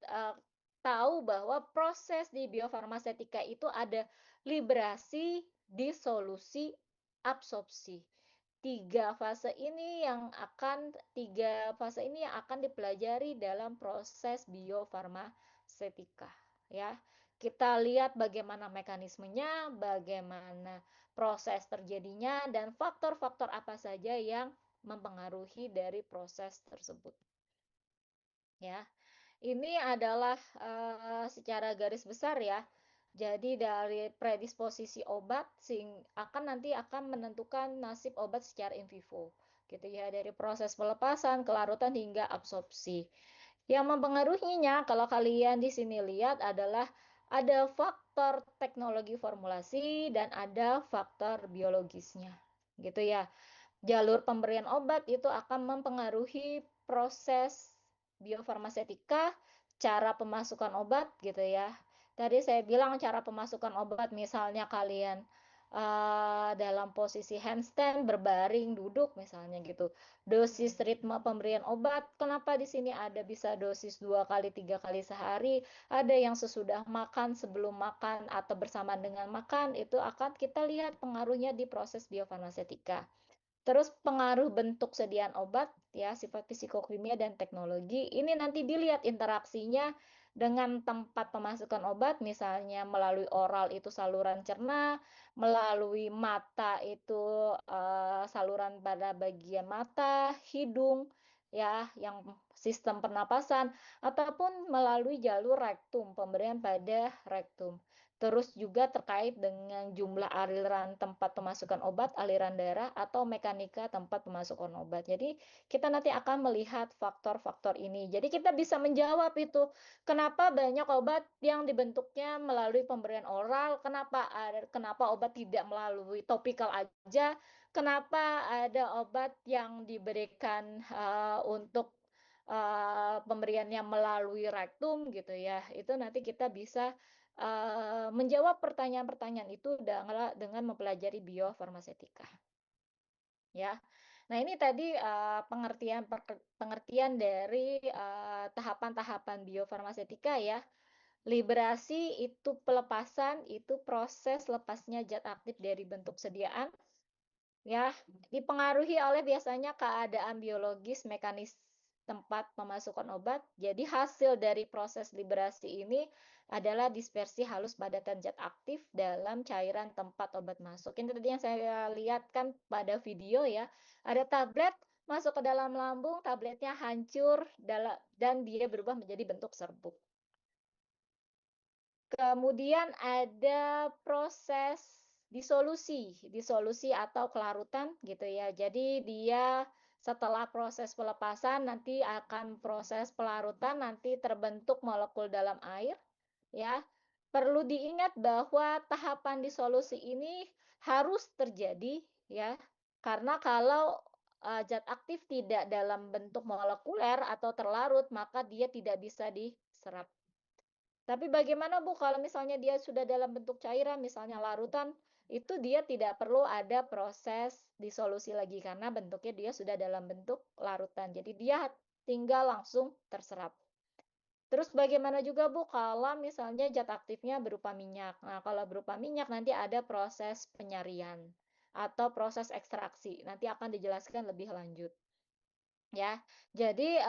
eee, tahu bahwa proses di biofarmasetika itu ada liberasi, disolusi, absorpsi. Tiga fase ini yang akan dipelajari dalam proses biofarmasetika, ya. Kita lihat bagaimana mekanismenya, bagaimana proses terjadinya, dan faktor-faktor apa saja yang mempengaruhi dari proses tersebut, ya. Ini adalah, secara garis besar ya. Jadi dari predisposisi obat akan menentukan nasib obat secara in vivo, gitu ya, dari proses pelepasan, kelarutan, hingga absorpsi. Yang mempengaruhinya kalau kalian di sini lihat adalah ada faktor teknologi formulasi dan ada faktor biologisnya, gitu ya. Jalur pemberian obat itu akan mempengaruhi proses biofarmasetika, cara pemasukan obat gitu ya. Tadi saya bilang cara pemasukan obat misalnya kalian dalam posisi handstand, berbaring, duduk misalnya gitu. Dosis ritme pemberian obat, kenapa di sini ada bisa dosis 2 kali, 3 kali sehari, ada yang sesudah makan, sebelum makan, atau bersamaan dengan makan, itu akan kita lihat pengaruhnya di proses biofarmasetika. Terus pengaruh bentuk sediaan obat, ya, sifat psikokimia dan teknologi, ini nanti dilihat interaksinya dengan tempat pemasukan obat, misalnya melalui oral itu saluran cerna, melalui mata itu, saluran pada bagian mata, hidung, ya, yang sistem pernapasan, ataupun melalui jalur rektum, pemberian pada rektum. Terus juga terkait dengan jumlah aliran tempat pemasukan obat, aliran darah, atau mekanika tempat pemasukan obat. Jadi, kita nanti akan melihat faktor-faktor ini. Jadi, kita bisa menjawab itu, kenapa banyak obat yang dibentuknya melalui pemberian oral, kenapa obat tidak melalui topikal aja, kenapa ada obat yang diberikan, untuk, pemberiannya melalui rektum gitu ya. Itu nanti kita bisa menjawab pertanyaan-pertanyaan itu dengan mempelajari biofarmasetika, ya. Nah, ini tadi, pengertian dari, tahapan-tahapan biofarmasetika ya. Liberasi itu pelepasan, itu proses lepasnya zat aktif dari bentuk sediaan. Ya, dipengaruhi oleh biasanya keadaan biologis mekanis tempat pemasukan obat. Jadi hasil dari proses liberasi ini adalah dispersi halus padatan zat aktif dalam cairan tempat obat masuk. Ini tadi yang saya lihat kan pada video ya. Ada tablet masuk ke dalam lambung, tabletnya hancur dan dia berubah menjadi bentuk serbuk. Kemudian ada proses disolusi atau kelarutan gitu ya. Jadi dia setelah proses pelepasan nanti akan proses pelarutan, nanti terbentuk molekul dalam air ya. perlu diingat bahwa tahapan disolusi ini harus terjadi ya, karena kalau, zat aktif tidak dalam bentuk molekuler atau terlarut, maka dia tidak bisa diserap. Tapi bagaimana Bu kalau misalnya dia sudah dalam bentuk cairan, misalnya larutan, itu dia tidak perlu ada proses disolusi lagi karena bentuknya dia sudah dalam bentuk larutan. Jadi dia tinggal langsung terserap. Terus bagaimana juga Bu kalau misalnya zat aktifnya berupa minyak. Nah, kalau berupa minyak nanti ada proses penyarian atau proses ekstraksi. Nanti akan dijelaskan lebih lanjut ya. Jadi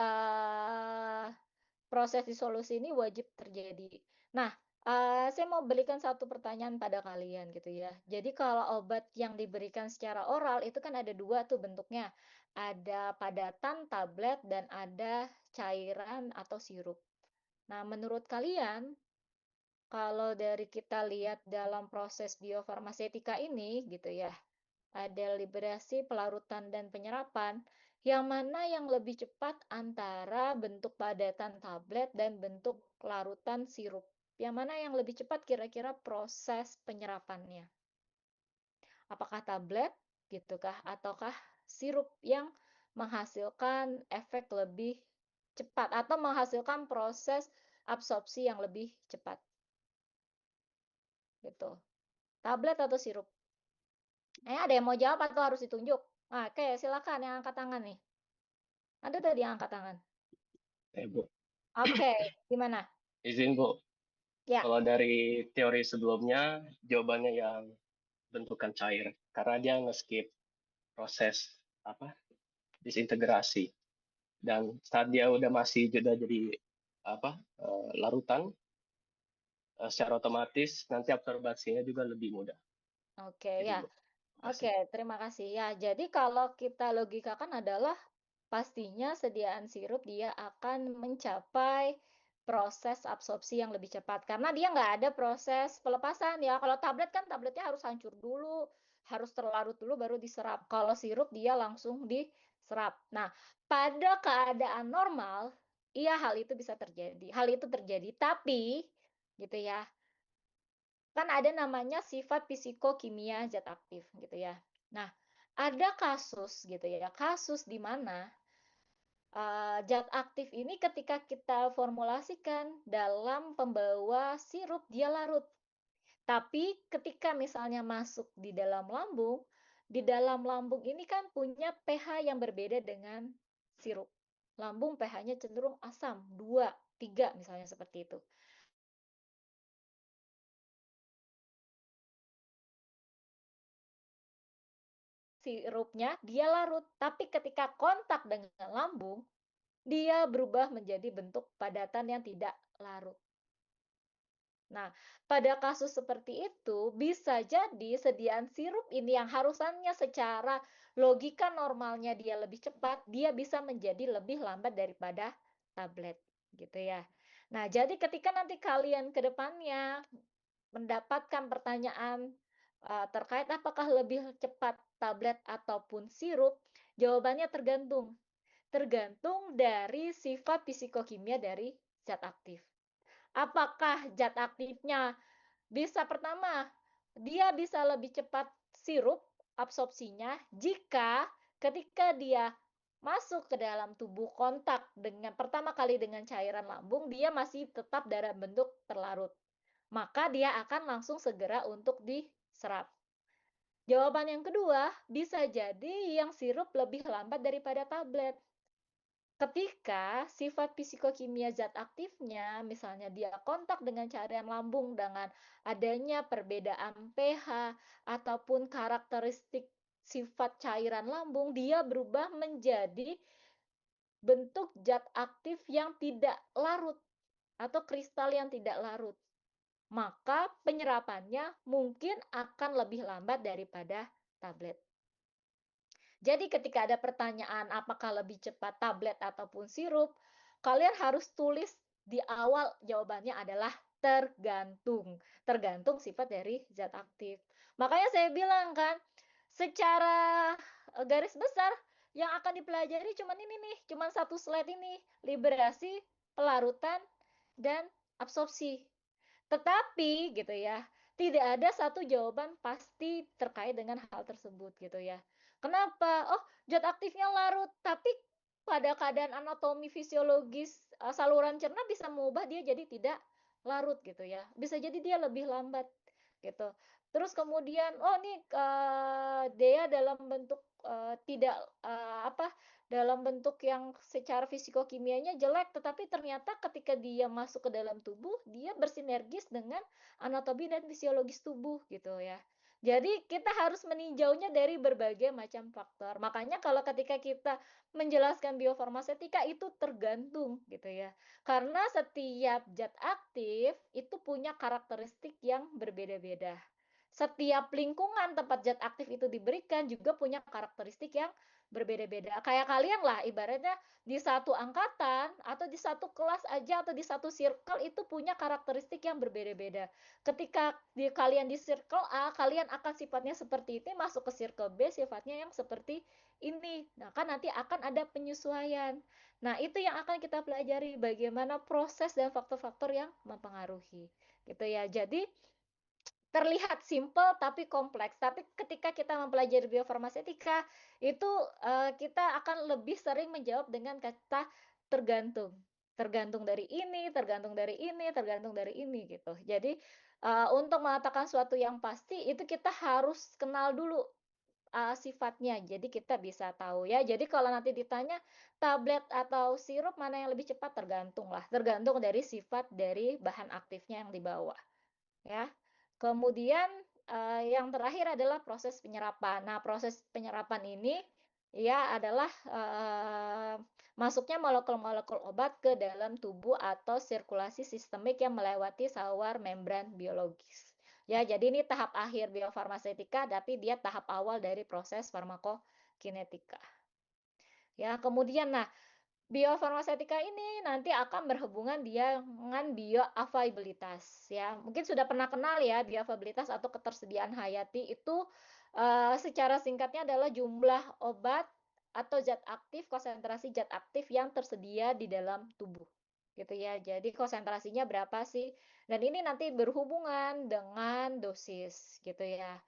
proses disolusi ini wajib terjadi. Nah, saya mau berikan satu pertanyaan pada kalian gitu ya. Jadi kalau obat yang diberikan secara oral itu kan ada 2 tuh bentuknya. Ada padatan, tablet, dan ada cairan atau sirup. Nah, menurut kalian, kalau dari kita lihat dalam proses biofarmasetika ini gitu ya, ada liberasi, pelarutan, dan penyerapan. Yang mana yang lebih cepat antara bentuk padatan tablet dan bentuk larutan sirup? Yang mana yang lebih cepat kira-kira proses penyerapannya? Apakah tablet gitukah ataukah sirup yang menghasilkan efek lebih cepat atau menghasilkan proses absorpsi yang lebih cepat gitu. Tablet atau sirup? Ada yang mau jawab atau harus ditunjuk? Oke, silakan yang angkat tangan nih. Ada tadi yang angkat tangan. Bu, Oke, gimana? izin Bu. Ya, Kalau dari teori sebelumnya, jawabannya yang bentukan cair, karena dia nge-skip proses apa disintegrasi. Dan saat dia udah masih sudah jadi apa larutan, secara otomatis nanti absorbasinya juga lebih mudah. oke Itu ya. Bu. Oke, Makasih. terima kasih. Ya, jadi kalau kita logikakan adalah pastinya sediaan sirup dia akan mencapai proses absorpsi yang lebih cepat karena dia nggak ada proses pelepasan ya. Kalau tablet kan tabletnya harus hancur dulu, harus terlarut dulu baru diserap. Kalau sirup dia langsung diserap. Nah, pada keadaan normal, iya hal itu bisa terjadi. Hal itu terjadi, tapi gitu ya. Kan ada namanya sifat psikokimia zat aktif gitu ya. Nah, ada kasus gitu ya, kasus di mana zat aktif ini ketika kita formulasikan dalam pembawa sirup dia larut. Tapi ketika misalnya masuk di dalam lambung ini kan punya pH yang berbeda dengan sirup. Lambung pH-nya cenderung asam, 2, 3 misalnya seperti itu. Sirupnya dia larut, tapi ketika kontak dengan lambung, dia berubah menjadi bentuk padatan yang tidak larut. Nah, pada kasus seperti itu, bisa jadi sediaan sirup ini yang harusnya secara logika normalnya dia lebih cepat, dia bisa menjadi lebih lambat daripada tablet, gitu ya. Nah, jadi ketika nanti kalian ke depannya mendapatkan pertanyaan terkait apakah lebih cepat tablet ataupun sirup, jawabannya tergantung. Tergantung dari sifat psikokimia dari zat aktif. Apakah zat aktifnya bisa pertama, dia bisa lebih cepat sirup absorpsinya jika ketika dia masuk ke dalam tubuh kontak dengan pertama kali dengan cairan lambung, dia masih tetap dalam bentuk terlarut. Maka dia akan langsung segera untuk diserap. Jawaban yang kedua, bisa jadi yang sirup lebih lambat daripada tablet. Ketika sifat psikokimia zat aktifnya, misalnya dia kontak dengan cairan lambung dengan adanya perbedaan pH ataupun karakteristik sifat cairan lambung, dia berubah menjadi bentuk zat aktif yang tidak larut atau kristal yang tidak larut. Maka penyerapannya mungkin akan lebih lambat daripada tablet. Jadi ketika ada pertanyaan apakah lebih cepat tablet ataupun sirup, kalian harus tulis di awal jawabannya adalah tergantung. Tergantung sifat dari zat aktif. Makanya saya bilang kan, secara garis besar yang akan dipelajari cuma ini nih, cuma satu slide ini, liberasi, pelarutan, dan absorpsi. Tetapi gitu ya, tidak ada satu jawaban pasti terkait dengan hal tersebut gitu ya. Kenapa? Oh, zat aktifnya larut, tapi pada keadaan anatomi fisiologis, saluran cerna bisa mengubah dia jadi tidak larut gitu ya. Bisa jadi dia lebih lambat gitu. Terus kemudian, oh nih, dia dalam bentuk, tidak, apa, dalam bentuk yang secara fisikokimianya jelek, tetapi ternyata ketika dia masuk ke dalam tubuh, dia bersinergis dengan anatomi dan fisiologis tubuh gitu ya. Jadi kita harus meninjaunya dari berbagai macam faktor. Makanya kalau ketika kita menjelaskan biofarmasetika itu tergantung gitu ya. Karena setiap zat aktif itu punya karakteristik yang berbeda-beda. Setiap lingkungan tempat zat aktif itu diberikan juga punya karakteristik yang berbeda-beda. Kayak kalian lah ibaratnya di satu angkatan atau di satu kelas aja atau di satu circle itu punya karakteristik yang berbeda-beda. Ketika kalian di circle A, kalian akan sifatnya seperti ini, masuk ke circle B sifatnya yang seperti ini. Nah, kan nanti akan ada penyesuaian. Nah, itu yang akan kita pelajari bagaimana proses dan faktor-faktor yang mempengaruhi. Gitu ya. Jadi terlihat simpel tapi kompleks, tapi ketika kita mempelajari biofarmasetika, itu, kita akan lebih sering menjawab dengan kata tergantung. Tergantung dari ini, tergantung dari ini, tergantung dari ini, gitu. Jadi, untuk mengatakan suatu yang pasti, itu kita harus kenal dulu, sifatnya. Jadi kita bisa tahu ya. Jadi kalau nanti ditanya, tablet atau sirup mana yang lebih cepat? Tergantung lah, tergantung dari sifat dari bahan aktifnya yang dibawa. Ya. Kemudian, yang terakhir adalah proses penyerapan. Nah, proses penyerapan ini ya adalah, masuknya molekul-molekul obat ke dalam tubuh atau sirkulasi sistemik yang melewati saluran membran biologis. Ya, jadi ini tahap akhir biofarmasetika, tapi dia tahap awal dari proses farmakokinetika. Ya, kemudian nah, biofarmasetika ini nanti akan berhubungan dia dengan bioavailabilitas ya. Mungkin sudah pernah kenal ya bioavailabilitas atau ketersediaan hayati itu, secara singkatnya adalah jumlah obat atau zat aktif, konsentrasi zat aktif yang tersedia di dalam tubuh, gitu ya. Jadi konsentrasinya berapa sih? Dan ini nanti berhubungan dengan dosis, gitu ya.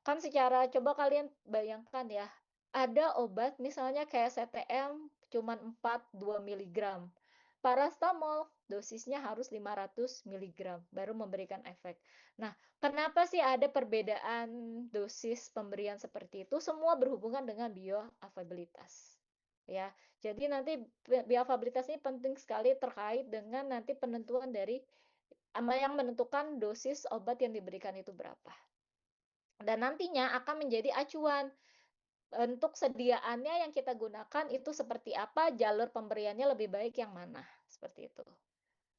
Kan secara coba kalian bayangkan ya, ada obat misalnya kayak CTM cuman 2 miligram. Parastamol dosisnya harus 500 miligram baru memberikan efek. Nah, kenapa sih ada perbedaan dosis pemberian seperti itu? Semua berhubungan dengan bioavailabilitas. Ya, jadi nanti bioavailabilitas ini penting sekali terkait dengan nanti penentuan dari yang menentukan dosis obat yang diberikan itu berapa. Dan nantinya akan menjadi acuan untuk sediaannya yang kita gunakan itu seperti apa, jalur pemberiannya lebih baik yang mana, seperti itu,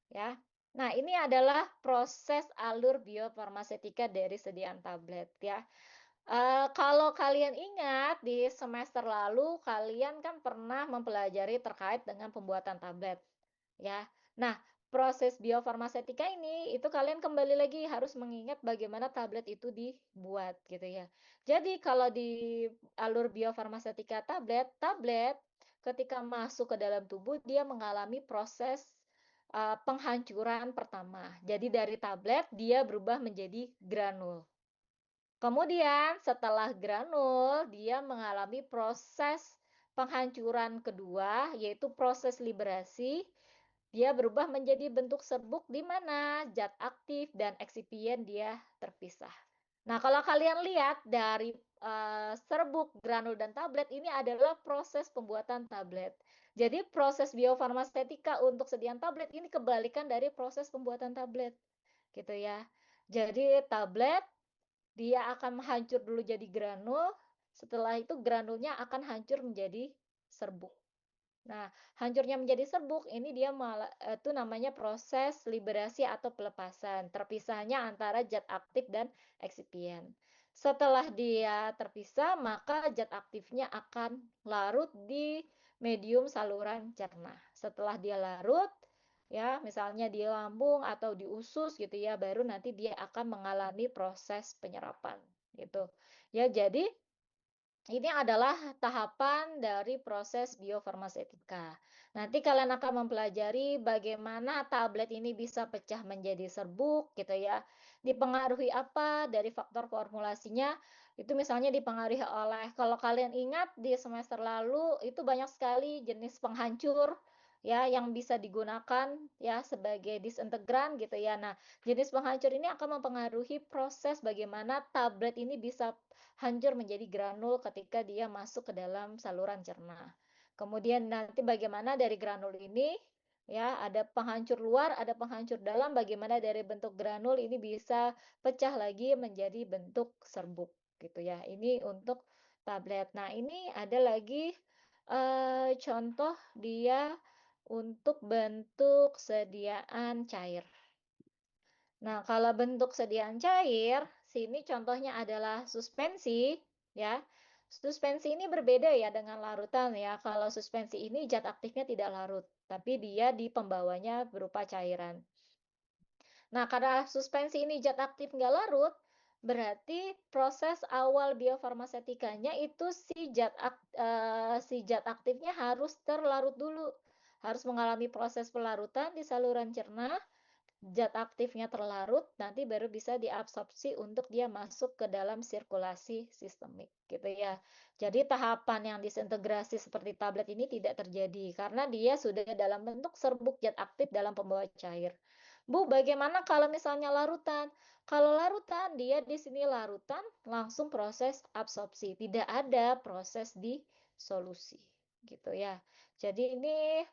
ya. Nah, ini adalah proses alur biofarmasetika dari sediaan tablet, ya. Kalau kalian ingat di semester lalu kalian kan pernah mempelajari terkait dengan pembuatan tablet, ya. Nah, proses biofarmasetika ini itu kalian kembali lagi harus mengingat bagaimana tablet itu dibuat gitu ya. Jadi kalau di alur biofarmasetika tablet, tablet ketika masuk ke dalam tubuh dia mengalami proses penghancuran pertama. Jadi dari tablet dia berubah menjadi granul. Kemudian setelah granul, dia mengalami proses penghancuran kedua, yaitu proses liberasi. Dia berubah menjadi bentuk serbuk di mana zat aktif dan eksipien dia terpisah. Nah, kalau kalian lihat dari serbuk, granul, dan tablet ini adalah proses pembuatan tablet. Jadi proses biofarmasetika untuk sediaan tablet ini kebalikan dari proses pembuatan tablet, gitu ya. Jadi tablet dia akan hancur dulu jadi granul, setelah itu granulnya akan hancur menjadi serbuk. Nah, hancurnya menjadi serbuk ini dia itu namanya proses liberasi atau pelepasan, terpisahnya antara zat aktif dan eksipien. Setelah dia terpisah, maka zat aktifnya akan larut di medium saluran cerna. Setelah dia larut, ya, misalnya di lambung atau di usus gitu ya, baru nanti dia akan mengalami proses penyerapan gitu. Ya, jadi Ini adalah tahapan dari proses biofarmasetika. Nanti kalian akan mempelajari bagaimana tablet ini bisa pecah menjadi serbuk gitu ya. Dipengaruhi apa dari faktor formulasinya? Itu misalnya dipengaruhi oleh kalau kalian ingat di semester lalu itu banyak sekali jenis penghancur ya yang bisa digunakan ya sebagai disintegran gitu ya. Nah, jenis penghancur ini akan mempengaruhi proses bagaimana tablet ini bisa hancur menjadi granul ketika dia masuk ke dalam saluran cerna. Kemudian nanti bagaimana dari granul ini ya ada penghancur luar, ada penghancur dalam, bagaimana dari bentuk granul ini bisa pecah lagi menjadi bentuk serbuk gitu ya. Ini untuk tablet. Nah, ini ada lagi contoh dia untuk bentuk sediaan cair. Nah, kalau bentuk sediaan cair, sini contohnya adalah suspensi, ya. Suspensi ini berbeda ya dengan larutan ya. Kalau suspensi ini zat aktifnya tidak larut, tapi dia di pembawanya berupa cairan. Nah, karena suspensi ini zat aktif nggak larut, berarti proses awal biofarmasetikanya itu si zat aktifnya harus terlarut dulu. Harus mengalami proses pelarutan di saluran cerna, zat aktifnya terlarut, nanti baru bisa diabsorpsi untuk dia masuk ke dalam sirkulasi sistemik, gitu ya. Jadi tahapan yang disintegrasi seperti tablet ini tidak terjadi karena dia sudah dalam bentuk serbuk zat aktif dalam pembawa cair. Bu, bagaimana kalau misalnya larutan? Kalau larutan, dia di sini larutan langsung proses absorpsi, tidak ada proses disolusi, gitu ya. Jadi ini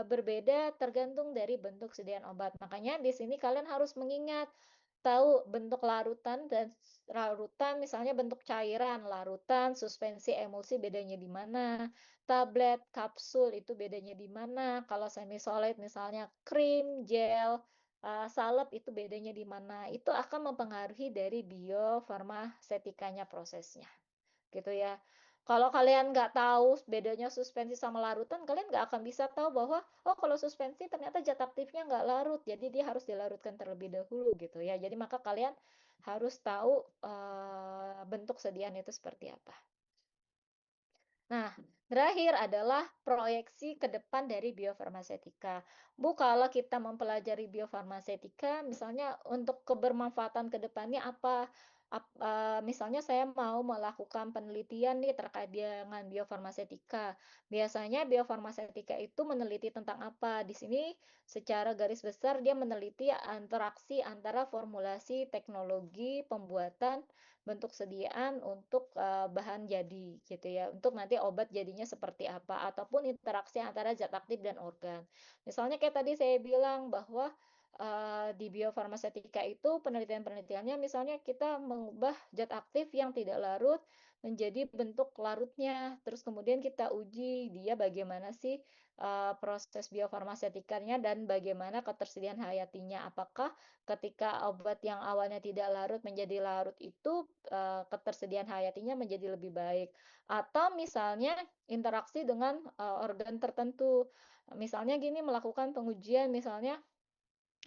berbeda tergantung dari bentuk sediaan obat. Makanya di sini kalian harus mengingat, tahu bentuk larutan dan larutan misalnya bentuk cairan, larutan, suspensi, emulsi bedanya di mana, tablet, kapsul itu bedanya di mana, kalau semi solid misalnya krim, gel, salep itu bedanya di mana. Itu akan mempengaruhi dari biofarmasetikanya prosesnya gitu ya. Kalau kalian nggak tahu bedanya suspensi sama larutan, kalian nggak akan bisa tahu bahwa, oh kalau suspensi ternyata zat aktifnya nggak larut, jadi dia harus dilarutkan terlebih dahulu gitu ya. Jadi maka kalian harus tahu bentuk sediaan itu seperti apa. Nah, terakhir adalah proyeksi ke depan dari biofarmasetika. Bu, kalau kita mempelajari biofarmasetika, misalnya untuk kebermanfaatan ke depannya apa? Misalnya saya mau melakukan penelitian nih terkait dengan biofarmasetika. Biasanya biofarmasetika itu meneliti tentang apa? Di sini secara garis besar dia meneliti interaksi antara formulasi teknologi pembuatan bentuk sediaan untuk bahan jadi gitu ya. Untuk nanti obat jadinya seperti apa ataupun interaksi antara zat aktif dan organ. Misalnya kayak tadi saya bilang bahwa di biofarmasetika itu penelitian-penelitiannya misalnya kita mengubah zat aktif yang tidak larut menjadi bentuk larutnya. Terus kemudian kita uji dia bagaimana sih proses biofarmasetikanya dan bagaimana ketersediaan hayatinya. Apakah ketika obat yang awalnya tidak larut menjadi larut itu ketersediaan hayatinya menjadi lebih baik. Atau misalnya interaksi dengan organ tertentu. Misalnya gini melakukan pengujian misalnya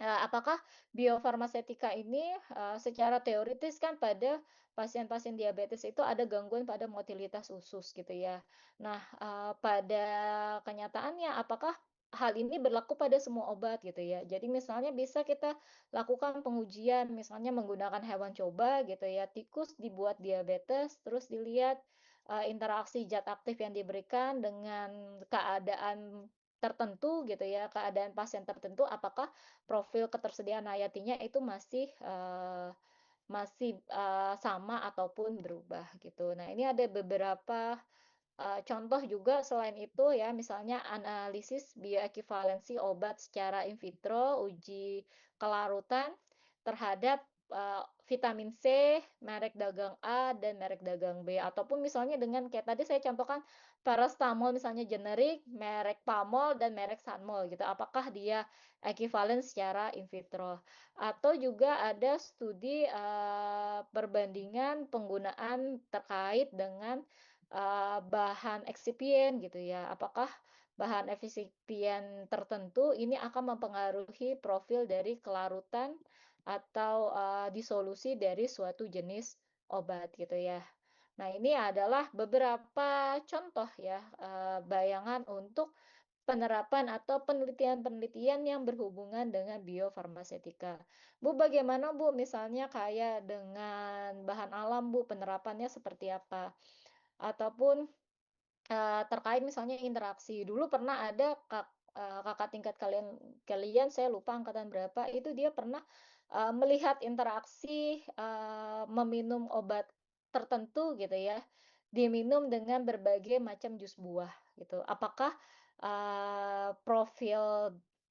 apakah biofarmasetika ini secara teoritis kan pada pasien-pasien diabetes itu ada gangguan pada motilitas usus gitu ya. Nah, pada kenyataannya apakah hal ini berlaku pada semua obat gitu ya. Jadi misalnya bisa kita lakukan pengujian misalnya menggunakan hewan coba gitu ya. Tikus dibuat diabetes terus dilihat interaksi zat aktif yang diberikan dengan keadaan tertentu gitu ya, keadaan pasien tertentu apakah profil ketersediaan hayatinya itu masih sama ataupun berubah gitu. Nah, ini ada beberapa contoh juga selain itu ya, misalnya analisis bioekivalensi obat secara in vitro, uji kelarutan terhadap vitamin C, merek dagang A dan merek dagang B. Ataupun misalnya dengan kayak tadi saya contohkan paracetamol misalnya generik, merek Pamol dan merek Sanmol gitu. Apakah dia ekivalen secara in vitro? Atau juga ada studi perbandingan penggunaan terkait dengan bahan eksipien gitu ya. Apakah bahan eksipien tertentu ini akan mempengaruhi profil dari kelarutan atau disolusi dari suatu jenis obat gitu ya. Nah, ini adalah beberapa contoh ya, bayangan untuk penerapan atau penelitian-penelitian yang berhubungan dengan biofarmasetika. Bu, bagaimana Bu, misalnya kayak dengan bahan alam Bu, penerapannya seperti apa? Ataupun terkait misalnya interaksi. Dulu pernah ada kakak tingkat kalian kalian, saya lupa angkatan berapa, itu dia pernah, melihat interaksi, meminum obat tertentu gitu ya, diminum dengan berbagai macam jus buah gitu. Apakah,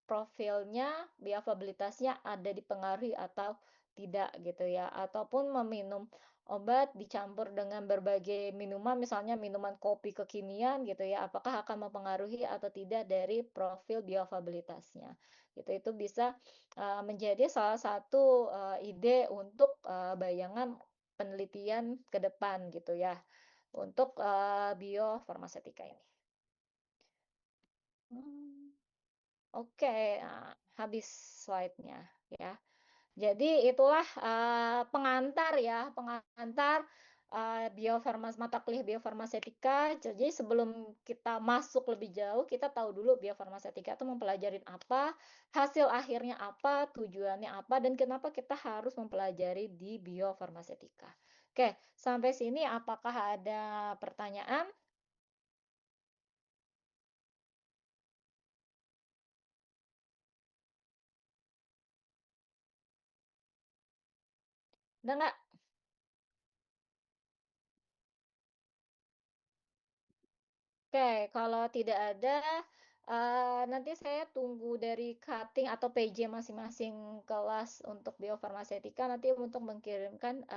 profilnya, bioavailabilitasnya ada dipengaruhi atau tidak gitu ya, ataupun meminum obat dicampur dengan berbagai minuman, misalnya minuman kopi kekinian gitu ya, apakah akan mempengaruhi atau tidak dari profil bioavailabilitasnya, gitu. Itu bisa, menjadi salah satu, ide untuk, bayangan penelitian ke depan gitu ya, untuk, biofarmasetika ini. Oke, habis slide-nya ya. Jadi itulah, pengantar ya, pengantar, mata kuliah biofarmasetika. Jadi sebelum kita masuk lebih jauh, kita tahu dulu biofarmasetika itu mempelajari apa, hasil akhirnya apa, tujuannya apa, dan kenapa kita harus mempelajari di biofarmasetika. Oke, sampai sini apakah ada pertanyaan? Ada nggak? Oke, kalau tidak ada, nanti saya tunggu dari cutting atau PJ masing-masing kelas untuk biofarmasetika nanti untuk mengirimkan,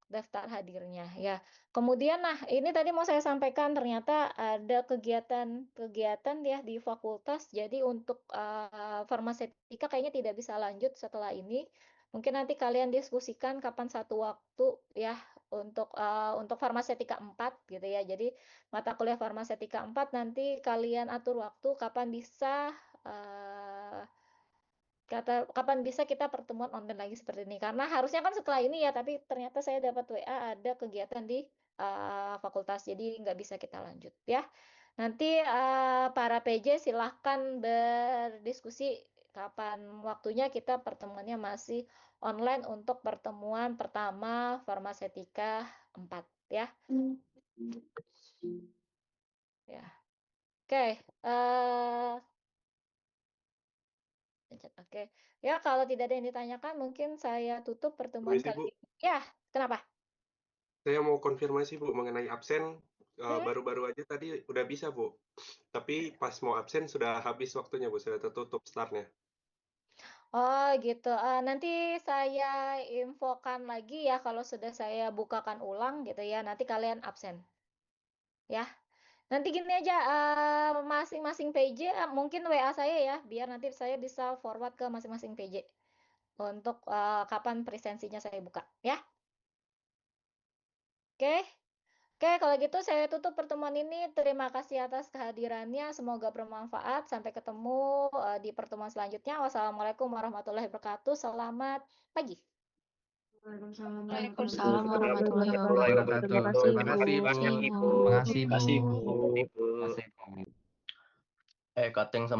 daftar hadirnya ya. Kemudian nah ini tadi mau saya sampaikan ternyata ada kegiatan-kegiatan ya di fakultas. Jadi untuk, farmasetika kayaknya tidak bisa lanjut setelah ini. Mungkin nanti kalian diskusikan kapan satu waktu ya untuk farmasetika 4 gitu ya. Jadi mata kuliah farmasetika 4 nanti kalian atur waktu kapan bisa, eee kapan bisa kita pertemuan online lagi seperti ini? Karena harusnya kan setelah ini ya, tapi ternyata saya dapat WA ada kegiatan di, fakultas, jadi nggak bisa kita lanjut ya. Nanti, para PJ silahkan berdiskusi kapan waktunya kita pertemuannya masih online untuk pertemuan pertama Farmasetika 4 ya. Ya, oke, oke. Ya, kalau tidak ada yang ditanyakan, mungkin saya tutup pertemuan Permisi, kali Bu. ini. Ya, kenapa? Saya mau konfirmasi, Bu, mengenai absen. Mhm. Baru-baru aja tadi udah bisa, Bu. Tapi pas mau absen sudah habis waktunya, Bu. Sudah tertutup startnya. Oh, gitu. Nanti saya infokan lagi ya kalau sudah saya bukakan ulang gitu ya, nanti kalian absen, ya. Nanti gini aja, masing-masing PJ, mungkin WA saya ya, biar nanti saya bisa forward ke masing-masing PJ untuk, kapan presensinya saya buka, ya. Oke? Oke, kalau gitu saya tutup pertemuan ini. Terima kasih atas kehadirannya. Semoga bermanfaat. Sampai ketemu di pertemuan selanjutnya. Wassalamualaikum warahmatullahi wabarakatuh. Selamat pagi. Waalaikumsalam warahmatullahi Warahmatullahi wabarakatuh. Terima wabarakatuh. kasih, Terima Bu. kasih See banyak, you. Ibu. Makasih, Terima Bu. kasih, Bu. Makasih, Bu. Cutting sama